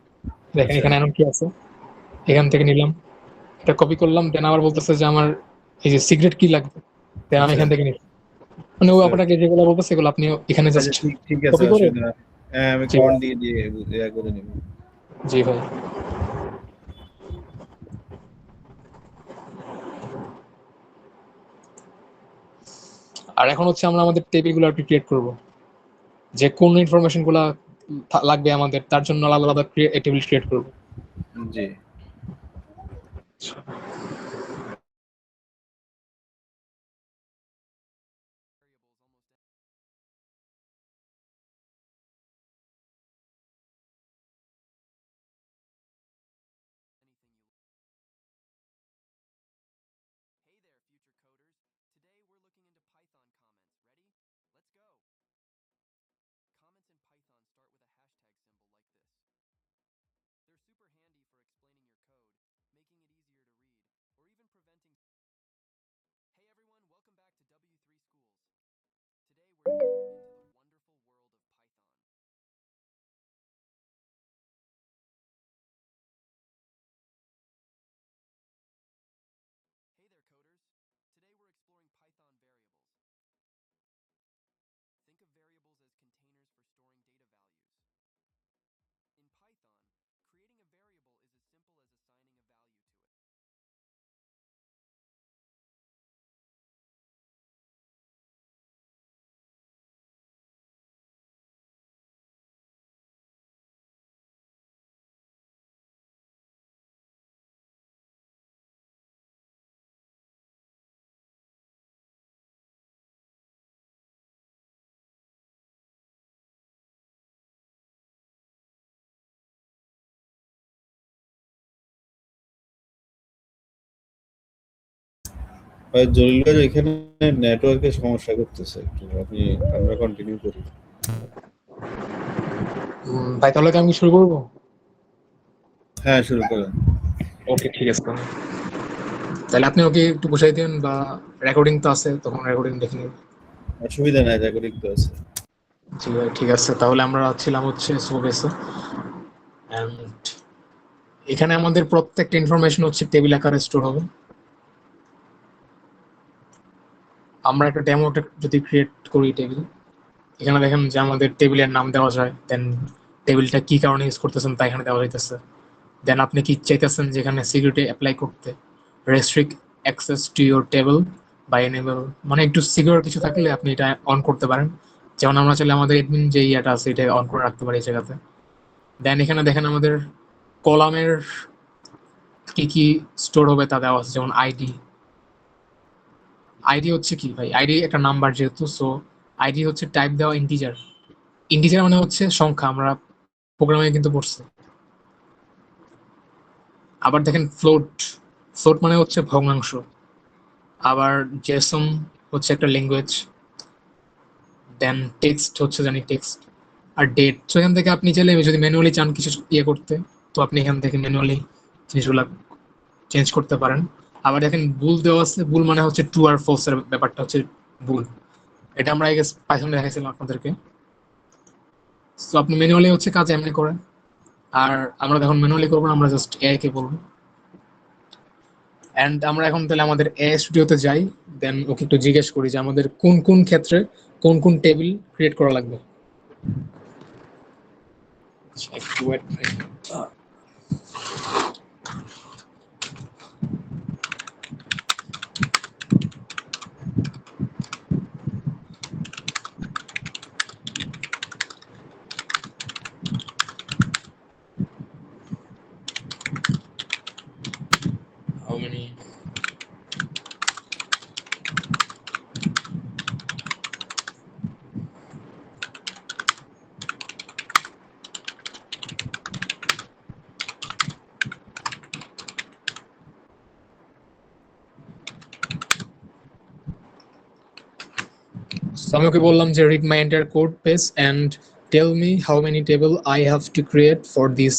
দেখেন আচ্ছা। এখানে অ্যানন কি আছে, এখান থেকে নিলাম, এটা কপি করলাম। দেন আবার বলতেছে যে আমার এই যে সিগারেট কি লাগবে, দেন আমি আচ্ছা এখান থেকে নিচ্ছি। মানে ও বুঝতে আপনাকে পারছি। যেগুলো বলবে সেগুলো আপনি এখানে আচ্ছা, জাস্ট ঠিক ঠিক আছে, কপি করে। অসুবিধা নেই। হ্যাঁ, আমি জি কমান্ড দিয়ে দিয়ে করে নেব। জি ভাই। আর এখন হচ্ছে আমরা আমাদের টেবিল গুলো আর কি ক্রিয়েট করবো, যে কোন ইনফরমেশন গুলা লাগবে আমাদের, তার জন্য আলাদা আলাদা টেবিল ক্রিয়েট করবো। জি। ভাই জলিল ভাই এখানে নেটওয়ার্কের সমস্যা করতেছে একটু, আমরা কন্টিনিউ করি। ভাই তাহলে কি আমি শুরু করবো? হ্যাঁ, শুরু করেন। ওকে, ঠিক আছে। তাহলে আপনি ওকে একটু বসাই দেন, বা রেকর্ডিং তো আছে, তখন রেকর্ডিং দেখে নিন। অসুবিধা নাই, রেকর্ডিং তো আছে। জি ভাই, ঠিক আছে। তাহলে আমরা ছিলাম হচ্ছে সুবেসে, এন্ড এখানে আমাদের প্রত্যেকটা ইনফরমেশন হচ্ছে টেবিল আকারে স্টোর হবে। আমরা একটা ডেমো যদি ক্রিয়েট করি টেবিল, এখানে দেখেন যে আমাদের টেবিলের নাম দেওয়া যায়, দেন টেবিলটা কি কারণে ইউজ করতেছেন তা এখানে দেওয়া যাইতেছে। দেন আপনি কি চাইতেছেন যেখানে সিকিউরিটি অ্যাপ্লাই করতে, restrict access to your table বা এনেবল, মানে একটু সিকিউর কিছু থাকলে আপনি এটা অন করতে পারেন। যেমন আমরা চাইলে আমাদের এডমিন যে ইয়াটা আছে এটা অন করে রাখতে পারি এই জায়গাতে। দেন এখানে দেখেন আমাদের কলামের কি কি স্টোর হবে তা দেওয়া আছে, যেমন আইডি। আইডি হচ্ছে কি ভাই, আইডি একটা নাম্বার যেহেতু, সো আইডি হচ্ছে টাইপ দেওয়া ইন্টিজার। ইন্টিজার মানে হচ্ছে সংখ্যা, আমরা প্রোগ্রামে কিন্তু পড়ছি। আবার দেখেন ফ্লোট, ফ্লোট মানে হচ্ছে ভগ্নাংশ। আবার জেসন হচ্ছে একটা ল্যাঙ্গুয়েজ। দেন টেক্সট হচ্ছে জানি টেক্সট। আর ডেট, তো এখান থেকে আপনি চাইলে যদি ম্যানুয়ালি চান কিছু ইয়ে করতে, তো আপনি এখান থেকে ম্যানুয়ালি জিনিসগুলো চেঞ্জ করতে পারেন। আবার দেখেন বুল দেওয়া আছে, বুল মানে হচ্ছে ট্রু আর ফলস এর ব্যাপারটা হচ্ছে বুল। এটা আমরা আই গেস পাইথনে দেখাইছিলাম আপনাদেরকে। তো আপনি ম্যানুয়ালি হচ্ছে কাজ এমনি করেন। আর আমরা যখন ম্যানুয়ালি করবো না, আমরা জাস্ট এআই কে বলবো। এন্ড আমরা এখন তাহলে আমাদের এ স্টুডিওতে যাই, দেন ওকে একটু জিজ্ঞেস করি যে আমাদের কোন কোন ক্ষেত্রে কোন কোন টেবিল ক্রিয়েট করা লাগবে। একটু wait, how many? So আমি ওকে বললাম যে read my entire code base and tell me how many table I have to create for this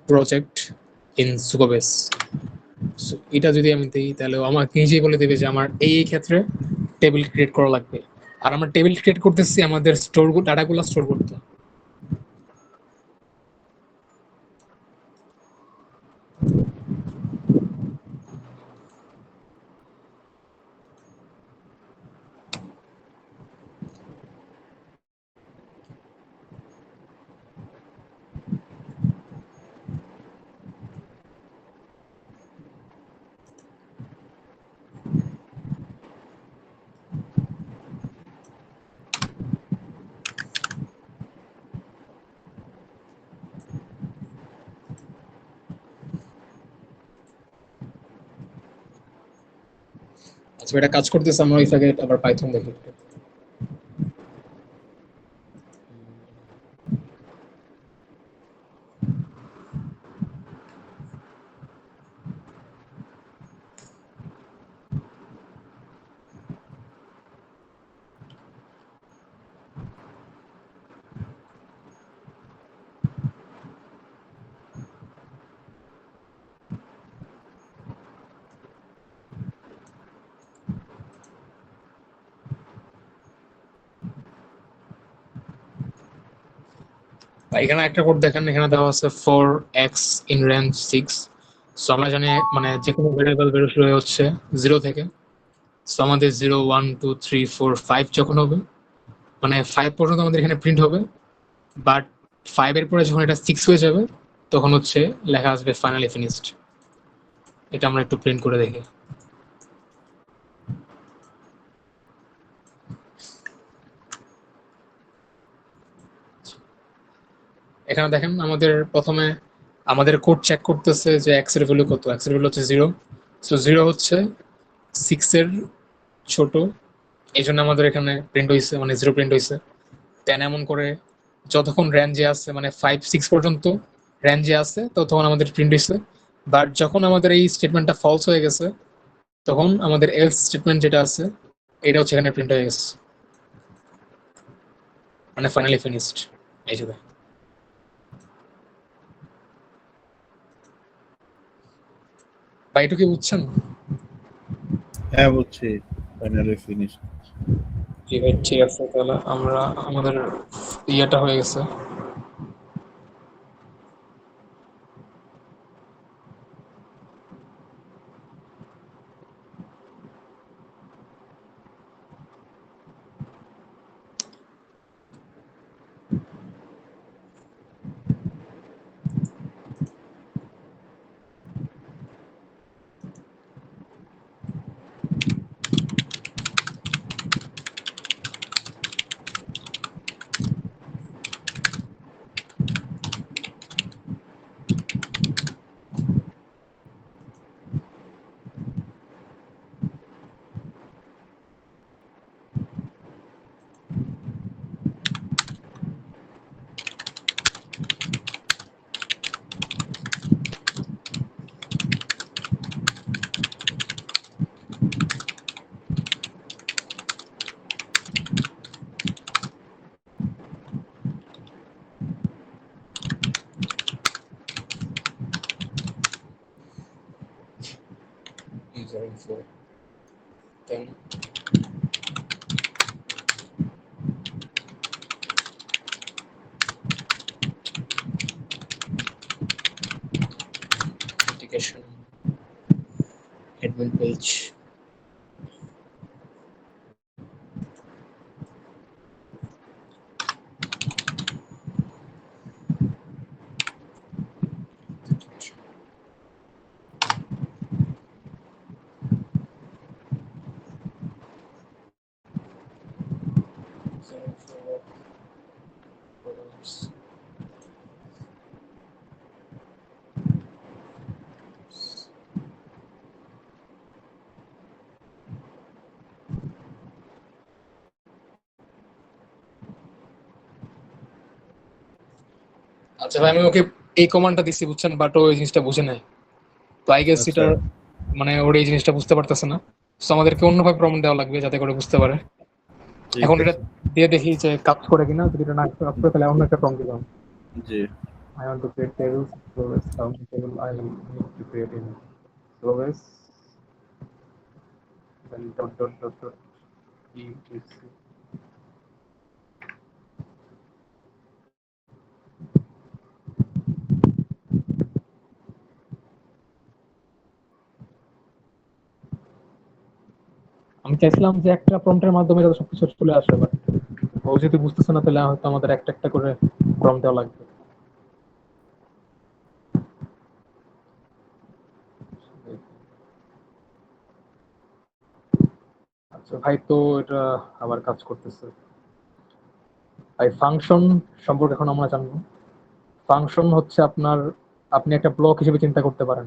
project in Supabase. So এটা যদি আমি দিই তাহলে ও আমাকে নিজেই বলে দেবে যে আমার এই ক্ষেত্রে টেবিল ক্রিয়েট করা লাগবে। আর আমরা টেবিল ক্রিয়েট করতেছি আমাদের স্টোর ডাটাগুলো স্টোর করতে। আচ্ছা, এটা কাজ করতেছে, আমরা ওই ফাঁকে আবার পাইথন দেখি। এখানে একটা কোড দেখেন, এখানে দেওয়া আছে for x in range 6। So আমরা জানি মানে যে কোনো ভেরিয়েবল বের শুরু হচ্ছে 0 থেকে। সো আমাদের 0 1 2 3 4 5 যখন হবে, মানে 5 পর্যন্ত আমাদের এখানে প্রিন্ট হবে, বাট 5 এর পরে যখন এটা 6 হয়ে যাবে তখন হচ্ছে লেখা আসবে ফাইনালি ফিনিশড। এটা আমরা একটু প্রিন্ট করে দেখি। এখানে দেখেন আমাদের প্রথমে আমাদের কোড চেক করতেছে যে এক্স এর ভ্যালু কত। এক্স এর ভ্যালু হচ্ছে 0। সো 0 হচ্ছে 6 এর ছোট, এই জন্য আমাদের এখানে প্রিন্ট হয়েছে, মানে 0 প্রিন্ট হয়েছে। দেন এমন করে যতক্ষণ রেঞ্জে আছে, মানে 5 6 পর্যন্ত রেঞ্জে আছে ততক্ষণ আমাদের প্রিন্ট হয়েছে। বাট যখন আমাদের এই স্টেটমেন্টটা ফলস হয়ে গেছে তখন আমাদের এলস স্টেটমেন্ট যেটা আছে এটা হচ্ছে এখানে প্রিন্ট হয়ে গেছে, মানে ফাইনালি ফিনিশড। এই যে দেখেন। বা এটুকু কি বুঝছেন? হ্যাঁ বুঝছি, ফাইনালি ফিনিশ। জি ভাই, ঠিক আছে, তাহলে আমরা আমাদের ইয়েটা হয়ে গেছে। User info. Then application admin page. User info, programs. আচ্ছা ভাই, আমি ওকে এই কমান্ডটা দিচ্ছি বুঝছেন, বাট ও এই জিনিসটা বুঝে নাই। তো আই গেস আচ্ছা এটা মানে ওর এই জিনিসটা বুঝতে পারতেছে না। তো আমাদেরকে অন্যভাবে প্রম্পট দেওয়া লাগবে যাতে করে বুঝতে পারে। ঠিক এখন এটা আছে। দিয়ে দেখি যে কাজ করে কিনা। যদি এটা না কাজ করে তাহলে অন্য একটা প্রম্পট দিলাম। জি I want to create tables. So let's how many table I need to create in Flowes. Then dot etc. আমি চাইছিলাম যে একটা প্রম্পটের মাধ্যমে যাতে সবকিছু চলে আসে, বাট ও যদি বুঝতেছে না তাহলে হয়তো আমাদের একটা একটা করে প্রম্পট দেওয়া লাগবে। আচ্ছা ভাই, তো এটা আবার কাজ করতেছে। ভাই ফাংশন সম্পর্কে এখন আমরা জানবো। ফাংশন হচ্ছে আপনার, আপনি একটা ব্লক হিসেবে চিন্তা করতে পারেন।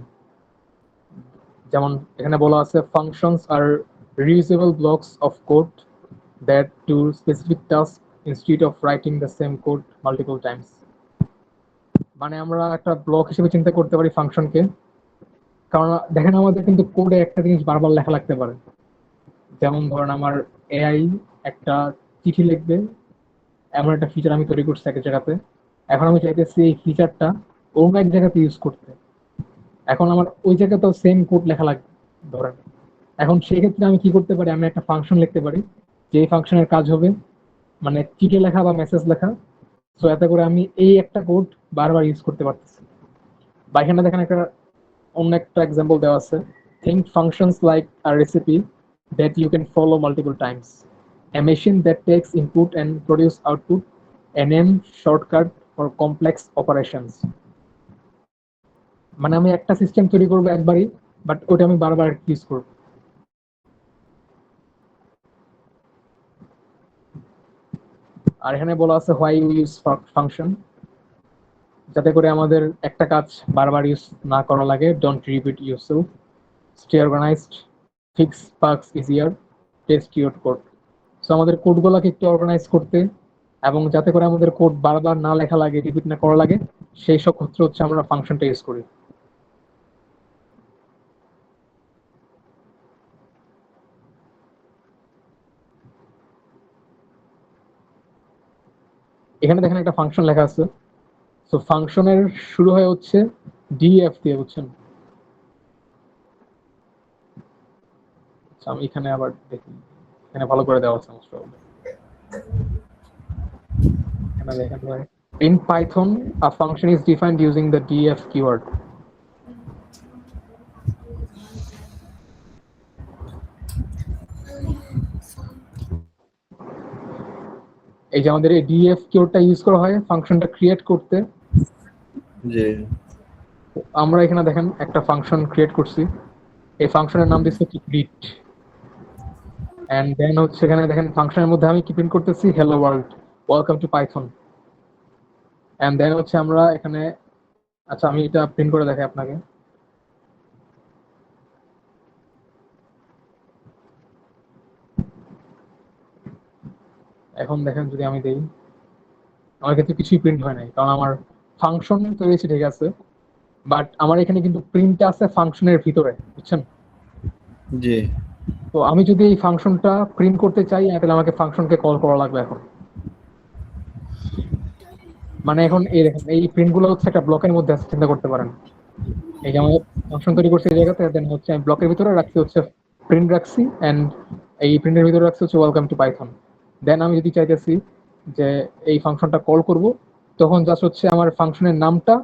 যেমন এখানে বলা আছে functions are reusable blocks of code that do specific task instead of writing the same code multiple times. মানে আমরা একটা ব্লক হিসেবে চিন্তা করতে পারি ফাংশনকে, কারণ দেখেন আমাদের কিন্তু কোডে একটা জিনিস বারবার লেখা লাগতে পারে। যেমন ধরেন আমার এআই একটা চিঠি লিখবে, এমন একটা ফিচার আমি তৈরি করছি এক জায়গাতে। এখন আমি চাইতেছি এই ফিচারটা অন্য এক জায়গাতে ইউজ করতে। এখন আমার ওই জায়গাতেও সেম কোড লেখা লাগবে ধরেন। এখন সেক্ষেত্রে আমি কি করতে পারি, আমি একটা ফাংশন লিখতে পারি যে এই ফাংশনের কাজ হবে মানে চিঠি লেখা বা মেসেজ লেখা, সো এতে করে আমি এই একটা কোড বারবার ইউজ করতে পারতেছি। বা এখানে দেখেন একটা অন্য একটা এক্সাম্পল দেওয়া আছে, think functions like a recipe that you can follow multiple times, a machine that takes input and produce output, a name shortcut for complex operations। মানে আমি একটা সিস্টেম তৈরি করবো একবারই, বাট ওটা আমি বারবার ইউজ করবো। আর এখানে বলা আছে why we use function, যাতে করে আমাদের একটা কাজ বারবার ইউজ না করা লাগে, don't repeat yourself, stay organized, fix bugs easier, test your code। So আমাদের কোডগুলোকে একটু অর্গানাইজ করতে এবং যাতে করে আমাদের কোড বারবার না লেখা লাগে, রিপিট না করা লাগে, সেই সব ক্ষেত্রে হচ্ছে আমরা ফাংশনটা ইউজ করি। এখানে দেখেন একটা ফাংশন লেখা আছে। সো ফাংশনের শুরু হয়ে হচ্ছে ডিএফ দিয়ে, বুঝছেন? আচ্ছা, আমি এখানে আবার দেখি, এখানে ভালো করে দেওয়া আছে মোস্ট প্রবাবলি। এখানে দেখেন ভাই, in Python a function is defined using the def keyword। এই যে আমাদের এই ডিএফ কিওয়ার্ডটা ইউজ করা হয় ফাংশনটা ক্রিয়েট করতে। যে আমরা এখানে দেখেন একটা ফাংশন ক্রিয়েট করছি, এই ফাংশনের নাম দিচ্ছি গ্রিট, এন্ড দেন হচ্ছে এখানে দেখেন ফাংশনের মধ্যে আমি কি প্রিন্ট করতেছি, hello world, welcome to Python. And then হচ্ছে আমরা এখানে, আচ্ছা আমি এটা প্রিন্ট করে দেখাই আপনাকে। এখন দেখেন যদি আমি দেই, আমার ক্ষেত্রে কিছুই প্রিন্ট হয় নাই, কারণ আমার ফাংশন তৈরি হয়েছে ঠিক আছে, বাট আমার এখানে কিন্তু প্রিন্ট আছে ফাংশনের ভিতরে, বুঝছেন? যে তো আমি যদি এই ফাংশনটা প্রিন্ট করতে চাই, তাহলে আমাকে ফাংশনকে কল করা লাগবে এখন। মানে এখন এই দেখেন এই প্রিন্ট গুলো হচ্ছে একটা ব্লকের মধ্যে আছে, চিন্তা করতে পারেন। এই যে আমাদের ফাংশন তৈরি করছে এই জায়গাতে, দেন হচ্ছে আমি ব্লকের ভিতরে রাখছি হচ্ছে প্রিন্ট রাখছি, এন্ড এই প্রিন্টের ভিতরে রাখছি হচ্ছে ওয়েলকাম টু পাইথন। দেন আমি যদি চাইতেছি যে এই ফাংশনটা কল করব, তখন জাস্ট হচ্ছে আমার ফাংশনের নামটা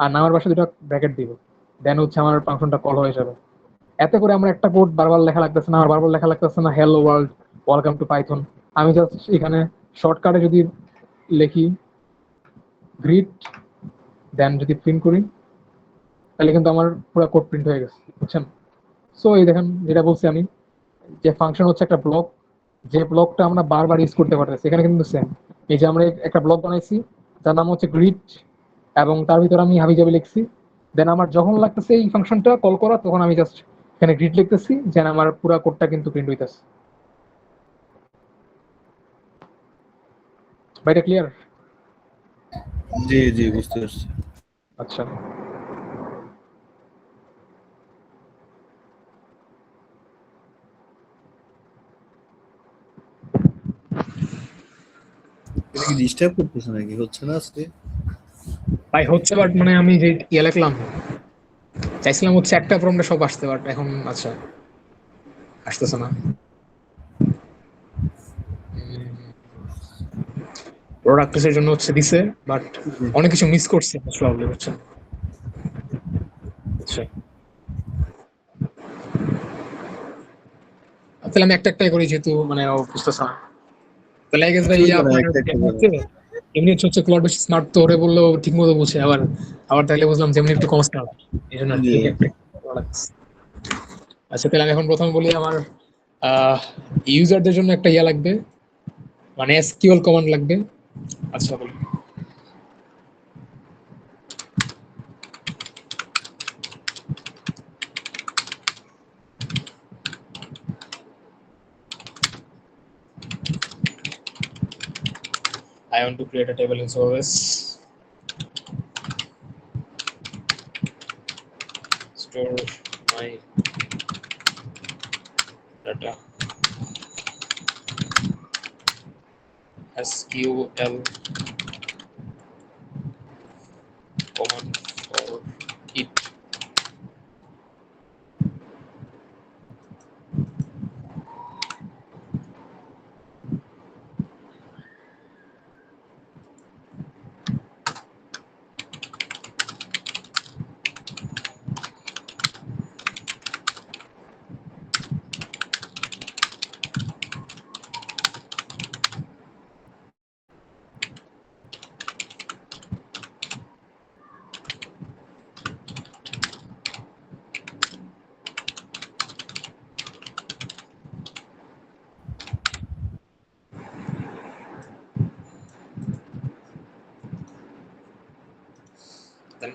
আর নামের পাশে দুটো ব্র্যাকেট দিব, দেন হচ্ছে আমার ফাংশনটা কল হয়ে যাবে। এতে করে আমার একটা কোড বারবার লেখা লাগতেছে না, আমার বারবার লেখা লাগতেছে না hello world welcome to Python. আমি জাস্ট এখানে শর্টকাটে যদি লিখি গ্রিট, দেন যদি প্রিন্ট করি, তাহলে কিন্তু আমার পুরো কোড প্রিন্ট হয়ে গেছে, বুঝছেন? সো এই দেখেন যেটা বলছি আমি, যে ফাংশন হচ্ছে একটা ব্লক, যে ব্লকটা আমরা বারবার ইউজ করতে পারতেছি। এখানে কিন্তু সেম, এই যে আমরা একটা ব্লক বানাইছি যার নাম হচ্ছে গ্রিট, এবং তার ভিতরে আমি হাবিজাবি লিখছি, দেন আমার যখন লাগতেছে এই ফাংশনটা কল করা, তখন আমি জাস্ট এখানে গ্রিট লিখতেছি, যেন আমার পুরো কোডটা কিন্তু প্রিন্ট হইতেছে। ভাই এটা ক্লিয়ার? জি জি বুঝতে পারছি। আচ্ছা, এটা কি ডিস্টার্ব করতেছে নাকি, হচ্ছে না আজকে? ভাই হচ্ছে, বাট মানে আমি যে ইয়ে লিখলাম, চাইছিলাম হচ্ছে একটা প্রম্পটে সব আসতে, বাট এখন আচ্ছা আসতেছে না। প্রোডাক্টের জন্য হচ্ছে দিছে, বাট অনেক কিছু মিস করছে প্রবলেম হচ্ছে। আচ্ছা, তাহলে আমি একটা একটাই করি, যেহেতু মানে ও বুঝতেছে না। তাহলে আই গেস ভাই অসুবিধা নাই, আপনার একটা একটা করে। এমনি হচ্ছে ক্লাউড বেশি স্মার্ট, তো ওরে বললেও ঠিক মতো বুঝে, আবার আবার তাইলে বুঝলাম যেমনি একটু কম স্মার্ট, এই জন্য আর কি জি একটা করা লাগছে। আচ্ছা, তাহলে আমি এখন প্রথম বলি, আমার ইউজারদের জন্য একটা ইয়া লাগবে, মানে এসকিউএল কমান্ড লাগবে। আচ্ছা বলি, I want to create a table in Service, store my data, SQL command for it।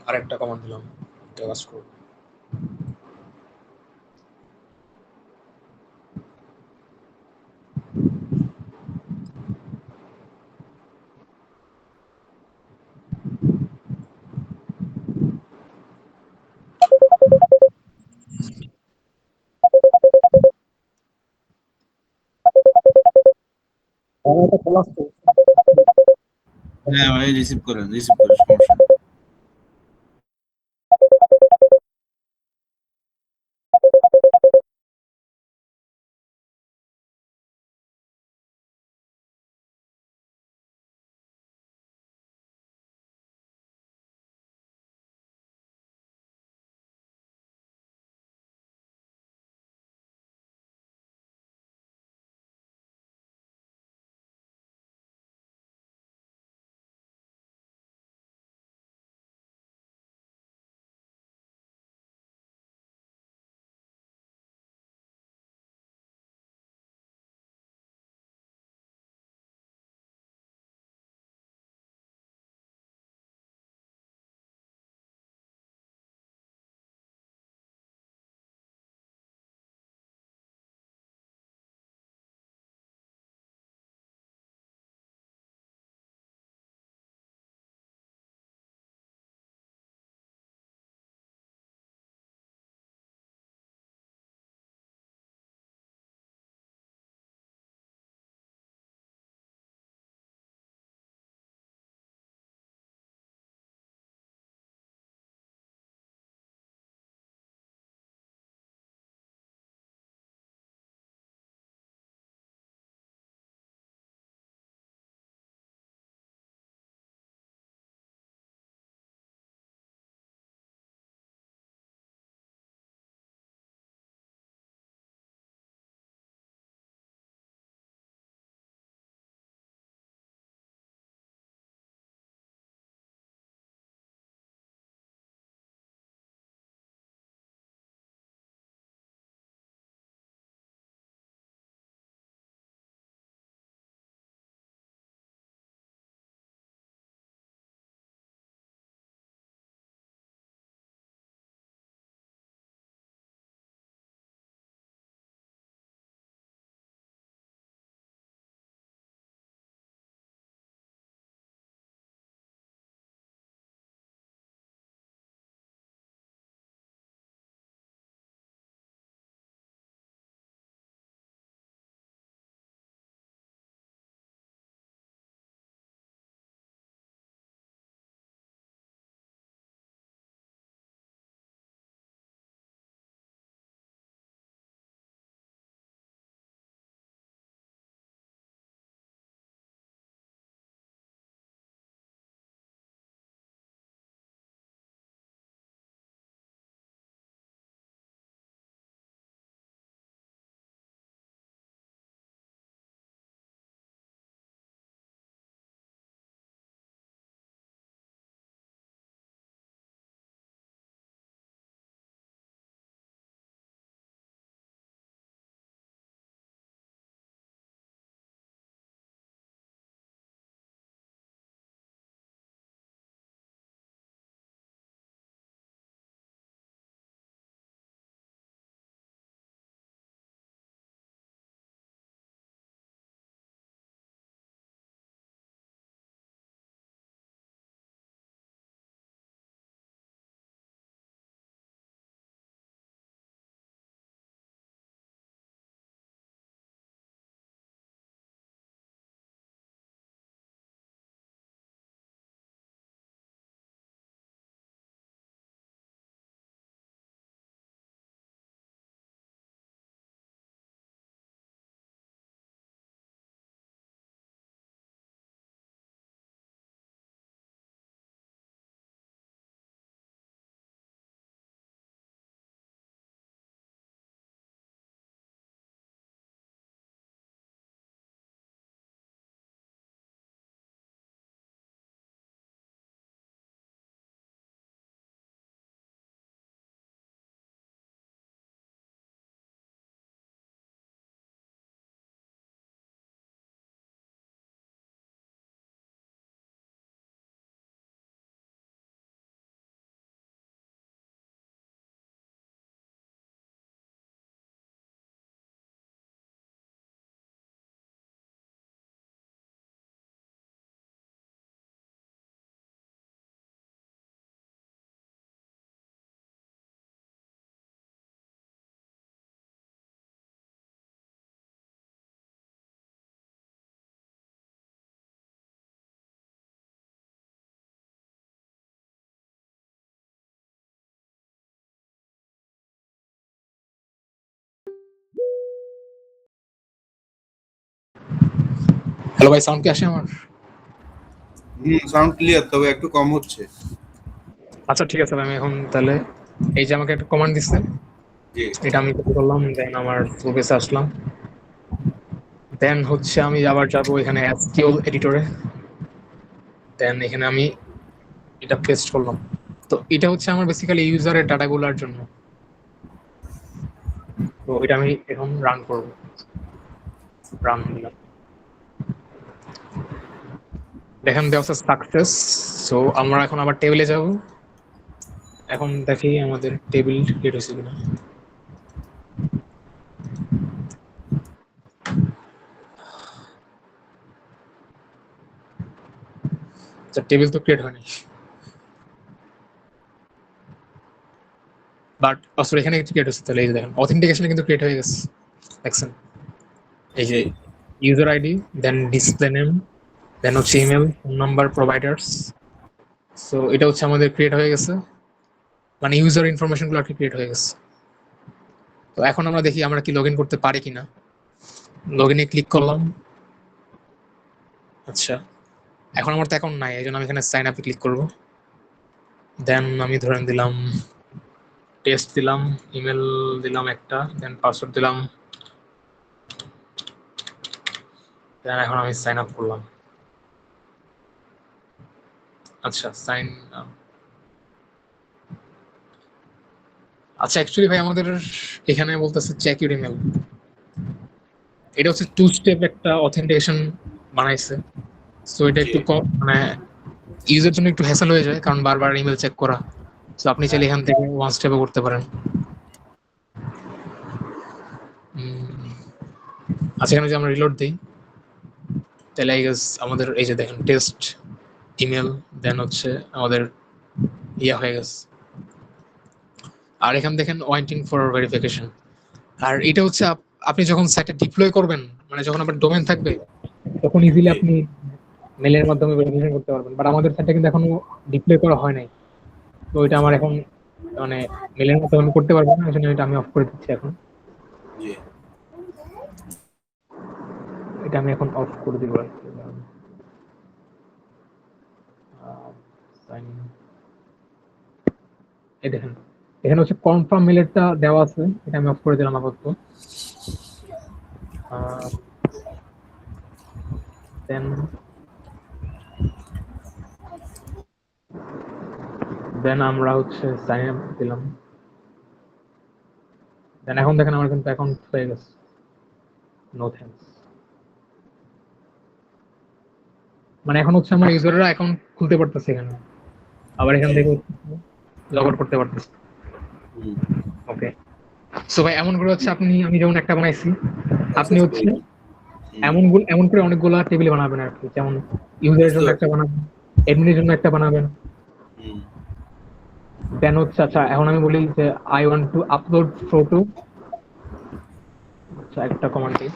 আরেকটা কমান্ড দিলাম, এটা কাজ করবে। হ্যাঁ ভাই, রিসিভ করেন, সমস্যা নেই। হ্যালো ভাই, সাউন্ড কি আসে আমার? সাউন্ড ক্লিয়ার, তবে একটু কম হচ্ছে। আচ্ছা ঠিক আছে ভাই, আমি এখন তাহলে এই যে আমাকে একটা কমান্ড দিচ্ছে, জি এটা আমি কপি করলাম, দেন আমার প্রোগ্রেসে আসলাম, দেন হচ্ছে আমি আবার যাব এখানে এসকিউএল এডিটরে, দেন এখানে আমি এটা পেস্ট করলাম। তো এটা হচ্ছে আমার বেসিক্যালি ইউজারের ডাটাগুলোর জন্য। তো এটা আমি এখন রান করব, রান দিলাম, দেখেন দেওয়া আছে সাকসেস। সো আমরা এখন আবার টেবিলে যাব, এখন দেখি আমাদের টেবিল ক্রিয়েট হয়েছে কিনা। আচ্ছা, টেবিল তো ক্রিয়েট হয়নি, বাট সরি এখানে ক্রিয়েট হচ্ছে। তাহলে এই যে দেখেন অথেন্টিকেশনে কিন্তু ক্রিয়েট হয়ে গেছে, দেখছেন? এই যে জি ইউজার আইডি, দেন ডিসপ্লে নেম, দেন হচ্ছে email, phone number, providers. So এটা হচ্ছে আমাদের ক্রিয়েট হয়ে গেছে, মানে ইউজার ইনফরমেশন গুলো আর কি ক্রিয়েট হয়ে গেছে। তো এখন আমরা দেখি আমরা কি লগ ইন করতে পারি কিনা। লগ ইনে ক্লিক করলাম। আচ্ছা, এখন আমার তো অ্যাকাউন্ট নাই, এই জন্য আমি এখানে সাইন আপে ক্লিক করব। দেন আমি ধরেন দিলাম টেস্ট, দিলাম ইমেল, দিলাম একটা, দেন পাসওয়ার্ড দিলাম, দেন এখন আমি সাইন আপ করলাম। আচ্ছা সাইন আপ। আচ্ছা অ্যাকচুয়ালি ভাই আমাদের এখানে বলতেছে চেক ইউর ইমেল। এটা হচ্ছে টু স্টেপ একটা অথেন্টিকেশন বানাইছে। সো এটা জি একটু কম, মানে ইউজের জন্য একটু হ্যাসেল হয়ে যায়, কারণ বারবার ইমেল চেক করা। সো আপনি চাইলে এখান থেকে ওয়ান স্টেপে করতে পারেন। আচ্ছা, এখানে যদি আমরা রিলোড দিই, তাহলে আই গেস আমাদের এই যে দেখেন টেস্ট ইমেল, দেন হচ্ছে আমাদের ইয়া হয়ে গেছে। আর এখানে দেখেন ওয়েটিং ফর ভেরিফিকেশন। আর এটা হচ্ছে আপনি যখন সাইটে ডিপ্লয় করবেন, মানে যখন আপনার ডোমেন থাকবে, তখন ইজিলি জি আপনি মেলের মাধ্যমে ভেরিফিকেশন করতে পারবেন। বাট আমাদের সাইটে কিন্তু এখনো ডিপ্লয় করা হয় নাই। তো এটা আমার এখন মানে মেলের মাধ্যমে আমি করতে পারবো না, এই জন্য এটা আমি অফ করে দিচ্ছি এখন। জি এটা আমি এখন অফ করে দিব আর কি। sign in। এই দেখেন এখানে হচ্ছে কনফার্ম মেলেরটা দেওয়া আছে, এটা আমি অফ করে দিলাম আপাতত। দেন দেন আমরা হচ্ছে সাইন আপ দিলাম, দেন এখন দেখেন আমার কিন্তু অ্যাকাউন্ট হয়ে গেছে। No thanks. মানে এখন হচ্ছে আমার ইউজাররা অ্যাকাউন্ট খুলতে পারতেছে এখানে, আবার এখান জি থেকে লগ আউট করতে পারতেছে। হুম ওকে, সো ভাই এমন করে হচ্ছে আমি যেমন একটা বানাইছি, আপনি সাকসেস হচ্ছে পেয়েছি। হুম, এমন করে অনেকগুলা টেবিল বানাবেন আর কি, যেমন ইউজারের বুঝতে জন্য একটা পারছি। বানাবেন, এডমিনের জন্য একটা বানাবেন। হুম দেন হচ্ছে আচ্ছা এখন আমি বলি যে I want to upload photo. আচ্ছা একটা কমান্ড দিই,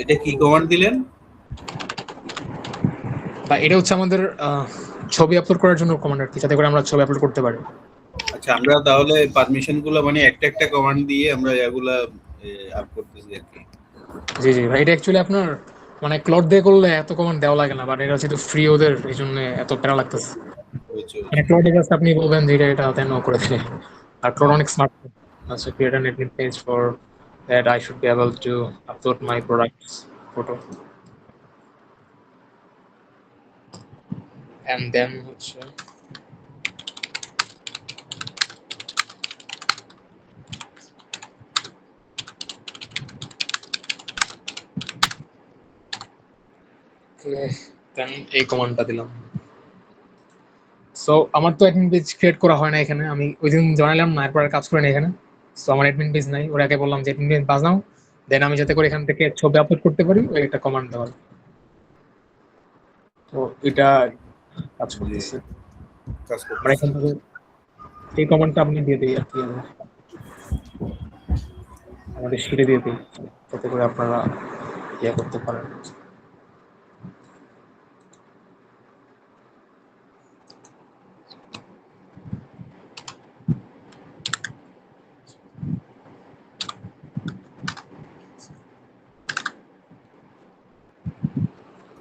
এটা কি কমান্ড দিলেন? বা এটা হচ্ছে আমাদের ছবি আপলোড করার জন্য কমান্ড আর কি, যাতে করে আমরা ছবি আপলোড করতে পারি। আচ্ছা, আমরা তাহলে পারমিশন গুলো মানে একটা একটা কমান্ড দিয়ে আমরা এগুলা আপ করতেছি আর কি। জি জি ভাই, এটা অ্যাকচুয়ালি আপনার মানে ক্লড দিয়ে করলে এত কমান্ড দেওয়া লাগে না, বাট এটা যেহেতু ফ্রি ওদের, এই জন্য এত প্যারা লাগতেছে। বুঝছি মানে বুঝছি। ক্লডে জাস্ট আপনি বলবেন যে এটা দেন ও করে দিলে। আর ক্লড অনেক স্মার্ট। আচ্ছা, create an admin page for that I should be able to upload my products photo, and then হচ্ছে ওকে, দেন এই কমান্ডটা দিলাম। সো আমার তো অ্যাডমিন পেজ ক্রিয়েট করা হয় না এখানে, আমি ওই দিন জানালাম না, এরপর আর কাজ করে না এখানে। সো আমার অ্যাডমিন পেজ নাই, ওরাকে বললাম যে অ্যাডমিন পেজ বাজাও, দেন আমি যাতে করে এখান থেকে ছবি আপলোড করতে পারি ওই একটা কমান্ড দেওয়ার। তো এটা কাজ জি, করতেছে। কাজ আমরা করতেছে। এখান থেকে এই কমান্ডটা আপনি দিয়ে দিই আর কি, আমাদের শিটে দিয়ে দিই, যাতে করে আপনারা ইয়ে করতে পারেন।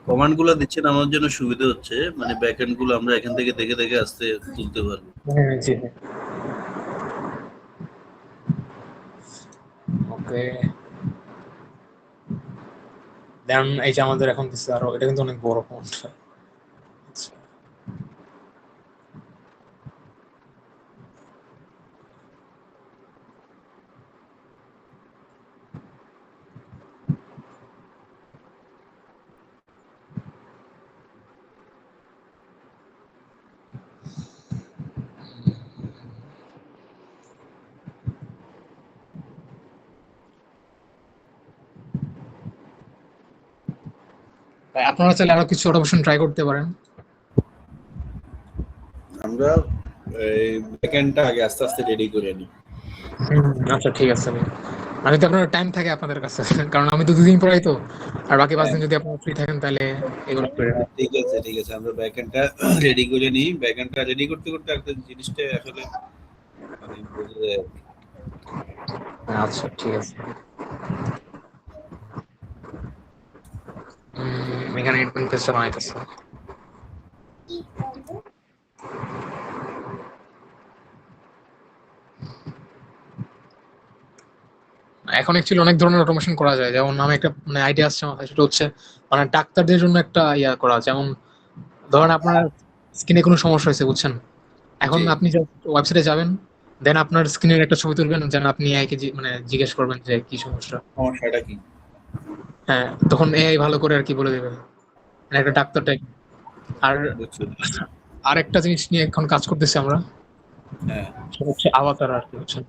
কমান্ড গুলো দিচ্ছেন আমার জন্য সুবিধা হচ্ছে, মানে ব্যাকএন্ড গুলো আমরা এখান থেকে দেখে দেখে আস্তে তুলতে পারবো। হ্যাঁ জি হ্যাঁ। ওকে, দেন এই যে আমাদের এখন দিচ্ছে আরো, এটা কিন্তু অনেক বড় ফন্ট। আপনারা চাইলে আরো কিছু অটোমেশন ট্রাই করতে পারেন। আমরা এই ব্যাকএন্ডটা আগে আস্তে আস্তে রেডি করে নিই। আচ্ছা ঠিক আছে ভাই, মানে যদি আপনার টাইম থাকে আপনাদের কাছে, কারণ আমি তো 2 দিন পড়াই তো, আর বাকি 5 দিন যদি আপনারা ফ্রি থাকেন তাহলে এগুলো করে নেন। ঠিক আছে, ঠিক আছে, আমরা ব্যাকএন্ডটা রেডি করে নিই। ব্যাকএন্ডটা রেডি করতে করতে একটা জিনিসটা আসলে মানে বোঝা যায়। আচ্ছা ঠিক আছে। এখানে এডমিন পেজটা বানাইতেছে। এখন অ্যাকচুয়ালি অনেক ধরনের অটোমেশন করা যায়, যেমন আমি একটা মানে আইডিয়া আসছে আমার কাছে, সেটা হচ্ছে মানে ডাক্তারদের জন্য একটা ইয়া করা, যেমন ধরেন আপনার স্কিনে কোনো সমস্যা হয়েছে বুঝছেন, এখন জি, আপনি ওয়েবসাইটে যাবেন, দেন আপনার স্ক্রিনের একটা ছবি তুলবেন, যেন আপনি এআই কে মানে জিজ্ঞেস করবেন যে কি সমস্যা। সমস্যাটা কি? হ্যাঁ, তখন এআই ভালো করে আর কি বলে দেবে, মানে একটা ডাক্তার টাইপ। আর বুঝছো? আরেকটা জিনিস নিয়ে এখন কাজ করতেছি আমরা, হ্যাঁ, সেটা হচ্ছে আভাতার আর কি, বুঝছেন,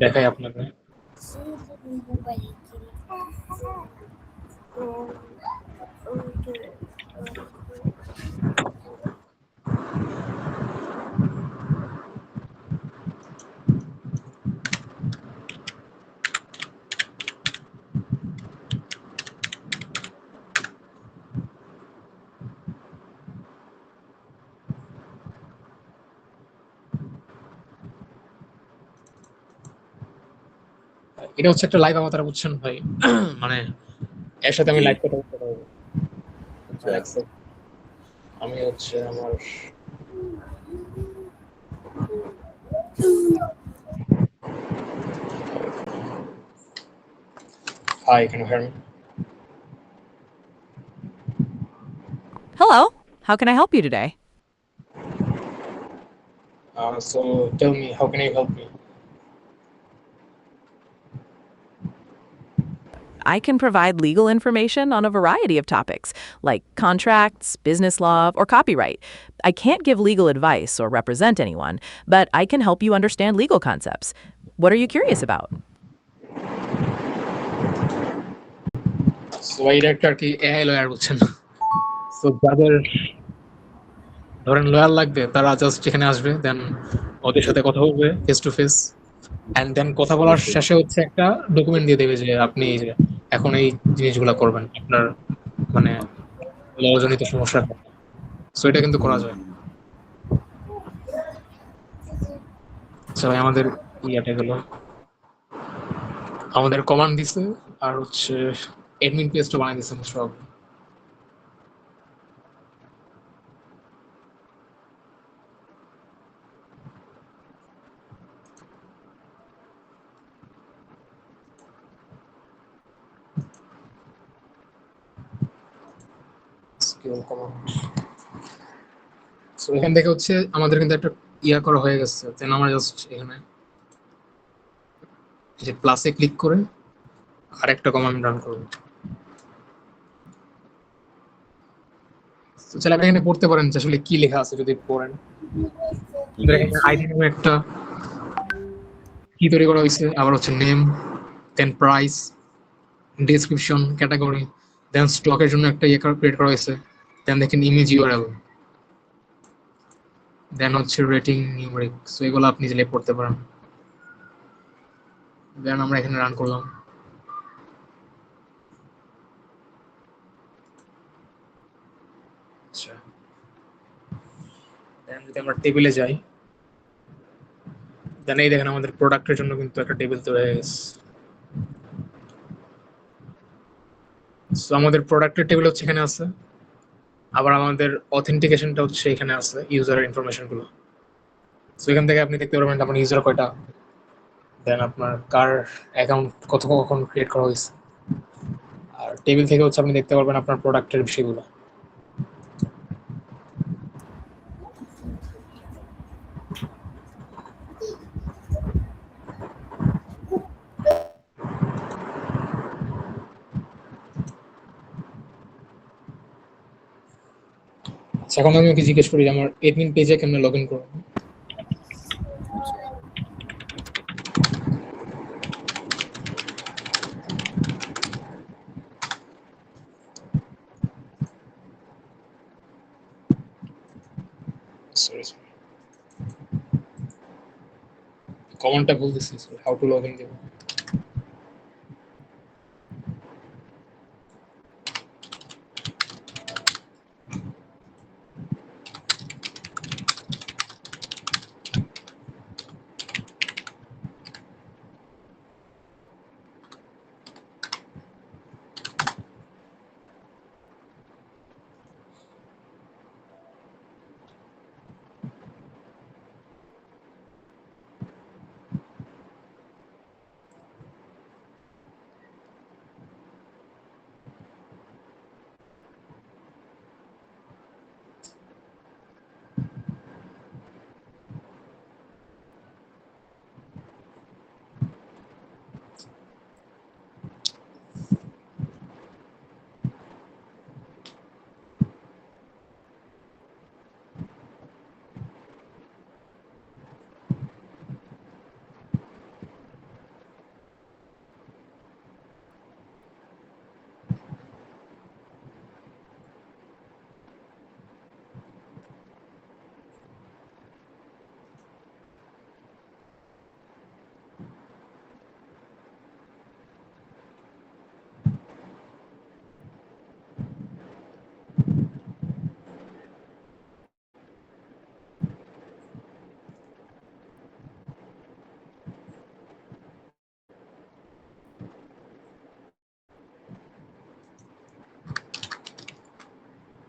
দেখাই আপনাকে। এটা হচ্ছে একটা লাইভ আভাতার বুঝছেন ভাই, মানে এর সাথে আমি জি, লাইভ কথা বলতে পারবো। আচ্ছা, এক second, আমি হচ্ছে আমার high, can you hear me? Hello. How can I help you today? So tell me, how can I help you? I can provide legal information on a variety of topics, like contracts, business law, or copyright. I can't give legal advice or represent anyone, but I can help you understand legal concepts. What are you curious about? So এটা একটা আর কি AI lawyer বুঝছেন, তো যাদের ধরেন lawyer লাগবে তারা just এখানে আসবে, দেন ওদের সাথে কথা বলবে face to face, and then কথা বলার শেষে হচ্ছে একটা ডকুমেন্ট দিয়ে দেবে যে আপনি এই যে এখন এই জিনিসগুলো করবেন আপনার মানে লজনিত সমস্যা। সো এটা কিন্তু করা যায়। আচ্ছা ভাই, আমাদের ইয়াটা গেল, আমাদের কমান্ড দিছে, আর হচ্ছে এডমিন পেজটা বানাই দিছে সব। Skill command. সো এখান থেকে হচ্ছে আমাদের কিন্তু একটা ইয়া করা হয়ে গেছে, দেন আমরা জাস্ট এখানে এই যে প্লাসে ক্লিক করে আরেকটা কমান্ড রান করব। তো চাইলে আপনি এখানে পড়তে পারেন যে আসলে কি লেখা আছে যদি পড়েন। দেখেন আইডি নামে একটা কি তৈরি করা হয়েছে, আবার হচ্ছে নেম, দেন প্রাইস, ডেসক্রিপশন, ক্যাটাগরি, দেন স্টকের জন্য একটা ইয়ে ক্রিয়েট করা হয়েছে, দেন দেখেন ইমেজ ইউআরএল, দেন হচ্ছে রেটিং নিউমেরিক। সো এগুলো আপনি চাইলে পড়তে পারেন। দেন আমরা এখানে রান করলাম। আচ্ছা, দেন যদি আমরা টেবিলে যাই, দেন এই দেখেন আমাদের প্রোডাক্টের জন্য কিন্তু একটা টেবিল তৈরি হয়ে গেছে। সো আমাদের প্রোডাক্টের টেবিল হচ্ছে এখানে আছে, আবার আমাদের অথেন্টিকেশনটা হচ্ছে এখানে আছে, ইউজারের ইনফরমেশন গুলো। সো এখান থেকে আপনি দেখতে পারবেন আপনার ইউজার কয়টা, দেন আপনার কার অ্যাকাউন্ট কখন ক্রিয়েট করা হয়েছে, আর টেবিল থেকে হচ্ছে আপনি দেখতে পারবেন আপনার প্রোডাক্টের বিষয়গুলো। আচ্ছা, এখন আমি ওকে জিজ্ঞেস করি যে আমার এডমিন পেজে কেমনে লগ ইন করবো। সরি সরি, কমনটা বলতেছি, হাউ টু লগ ইন দেবো।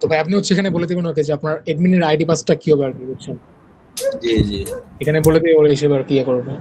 তো ভাই আপনি হচ্ছে এখানে বলে দেবেন ওকে যে আপনার এডমিনের আইডি পাসটা কি হবে আর কি, বুঝছেন? জি জি। এখানে বলে দিয়ে ওরা হিসেবে আর কি ইয়ে করবে।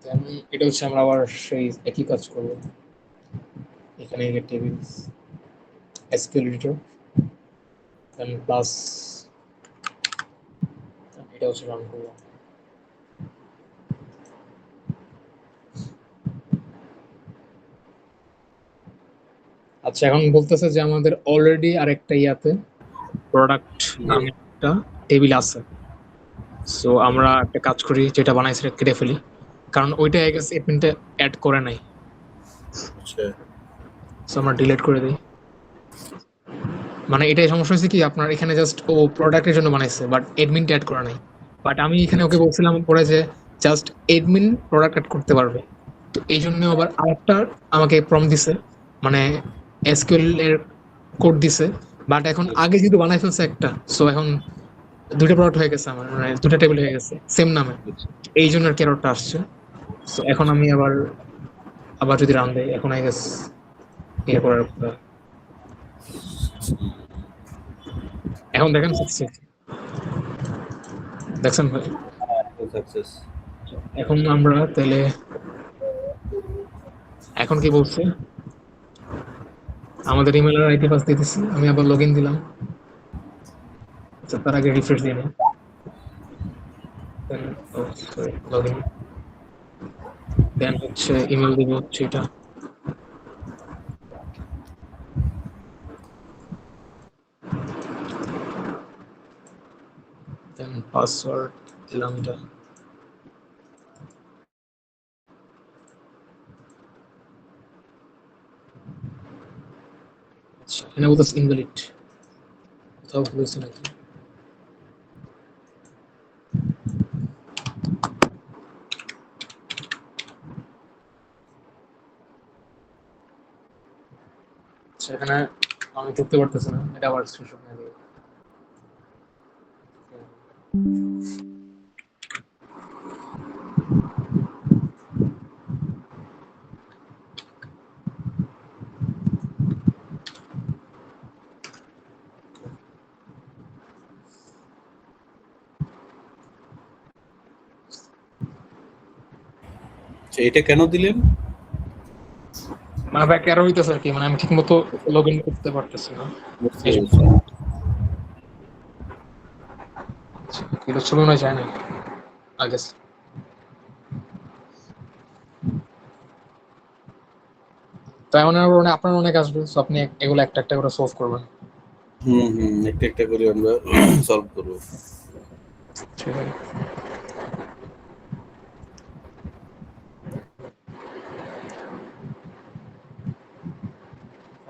Then এটা হচ্ছে আমরা আবার সেই একই কাজ করবো, এখানে টেবিল এসকিউএল এডিটর, দেন প্লাস এটা হচ্ছে রান করবো। আচ্ছা, এখন বলতেছে যে আমাদের অলরেডি আরেকটা ইয়াতে প্রোডাক্ট নামে একটা টেবিল আছে। সো আমরা একটা কাজ করি, যেটা বানাইছি সেটা কেটে ফেলি, কারণ ওইটা আই গেস এডমিনটা অ্যাড করে নাই। আচ্ছা সো আমরা ডিলিট করে দিই। মানে এটাই সমস্যা হয়েছে কি, আপনার এখানে জাস্ট ও প্রোডাক্টের জন্য বানাইছে, বাট এডমিনটা অ্যাড করা নাই। বাট আমি এখানে ওকে বলছিলাম পরে যে জাস্ট এডমিন প্রোডাক্ট অ্যাড করতে পারবে। তো এই জন্য আবার আরেকটা আমাকে প্রম্পট দিছে, মানে এসকিউএল এর কোড দিছে। বাট এখন আগে যেহেতু বানাই ফেলছে একটা, সো এখন দুটো প্রোডাক্ট হয়ে গেছে আমার, মানে দুটো টেবিল হয়ে গেছে সেম নামে। এই জন্য আর কি এররটা আসছে। সো এখন আমি আবার আবার যদি রান দেই, এখন আই গেস ইয়ে করার কথা। এখন দেখেন সাকসেস, দেখছেন ভাই? সাকসেস। এখন আমরা তাহলে এখন কি বলছে, আমাদের ইমেল আর আইডি পাস দিতেছি, আমি আবার লগ ইন দিলাম। আচ্ছা, তার আগে রিফ্রেশ দিয়ে নিই। লগ ইন, দেন হচ্ছে ইমেল দিব হচ্ছে এটা, দেন পাসওয়ার্ড দিলাম এটা। আচ্ছা, এখানে বলতেছে ইনভ্যালিড, কোথাও বলেছে নাকি? আচ্ছা, এখানে আমি ঢুকতে পারতেছি না, এটা আবার স্ক্রিনশট নিয়ে দিই। আচ্ছা, এটা কেন দিলেন? মানে ব্যাক এরর হইতেছে আর কি, মানে আমি ঠিক মতো লগ ইন করতে পারতেছি না। বুঝতে এই জন্য। পেরেছি। আচ্ছা, কিলো ছবি মনে হয় যায় না আগে। তো এমন মানে আপনার অনেক আসবে, সো আপনি এগুলো একটা একটা করে সলভ করবেন। একটা একটা করে আমরা সলভ করবো। ঠিক আছে।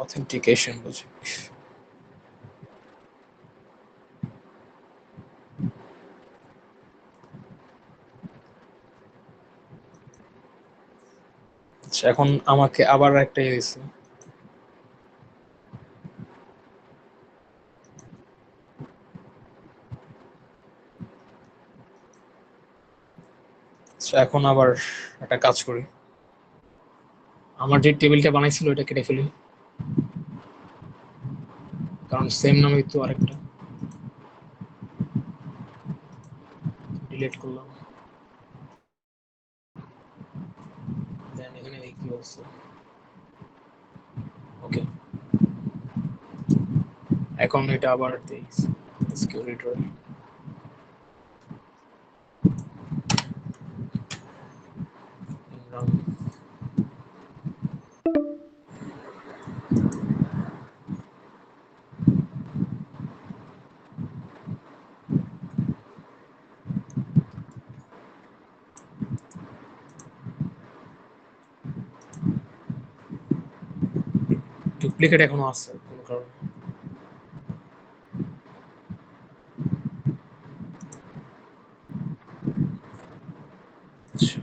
অথেন্টিকেশন বুঝি। আচ্ছা, এখন আমাকে আবার একটা ইয়ে দিচ্ছে। আচ্ছা, এখন আবার একটা কাজ করি, আমার যে টেবিলটা বানাইছিল ওটা কেটে ফেলি, কারণ সেম নামে তো আরেকটা। ডিলিট করলাম, দেন এখানে এই কি বলছে, ওকে। এখন এটা আবার দেই সিকিউরিটি, ডুপ্লিকেট এখনো আছে কোনো কারণে। আচ্ছা,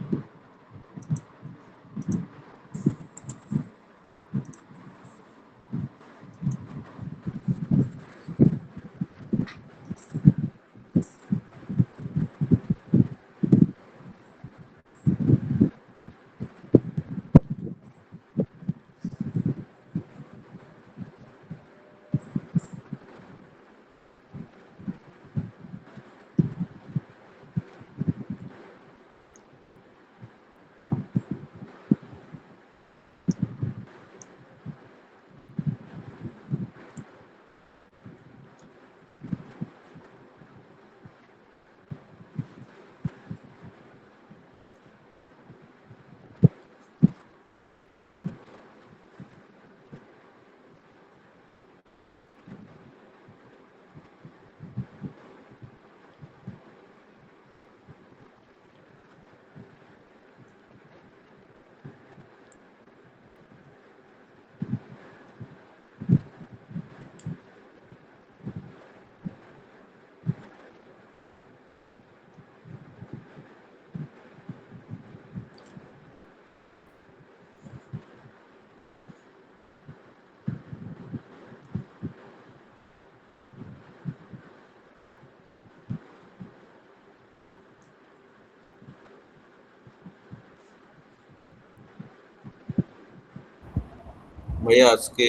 ভাইয়া আজকে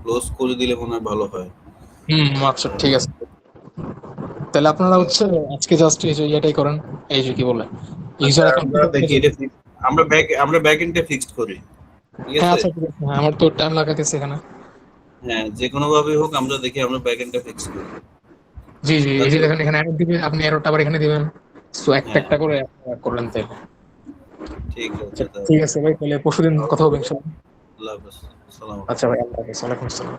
ক্লোজ করে দিলে মনে হয় ভালো হয়। আচ্ছা ঠিক আছে। তাহলে আপনারা হচ্ছে আজকে জাস্ট এই যে এটাই করেন, এই যে কি বলে ইউজার আচ্ছা, অ্যাকাউন্ট। আমরা দেখি এটা আমরা ব্যাক এন্ডে ফিক্সড করি, ঠিক হ্যাঁ আছে? আচ্ছা ঠিক আছে, হ্যাঁ আমার তো টাইম লাগাতেছে এখানে। হ্যাঁ, যে কোনো ভাবে হোক আমরা দেখি আমরা ব্যাক এন্ডে ফিক্স করি। জি জি, এই যে তারপর দেখেন এখানে অ্যারো দিবেন, আপনি অ্যারোটা আবার এখানে দিবেন। সো একটা হ্যাঁ, একটা করে করলেন তাই। ঠিক আচ্ছা আছে তাহলে। ঠিক আছে ভাই, তাহলে পরশুদিন কথা হবে ইনশাআল্লাহ। আল্লাহ হাফেজ। সালাম। আচ্ছা ভাই, আল্লাহ হাফেজ, ওয়ালাইকুম আসসালাম।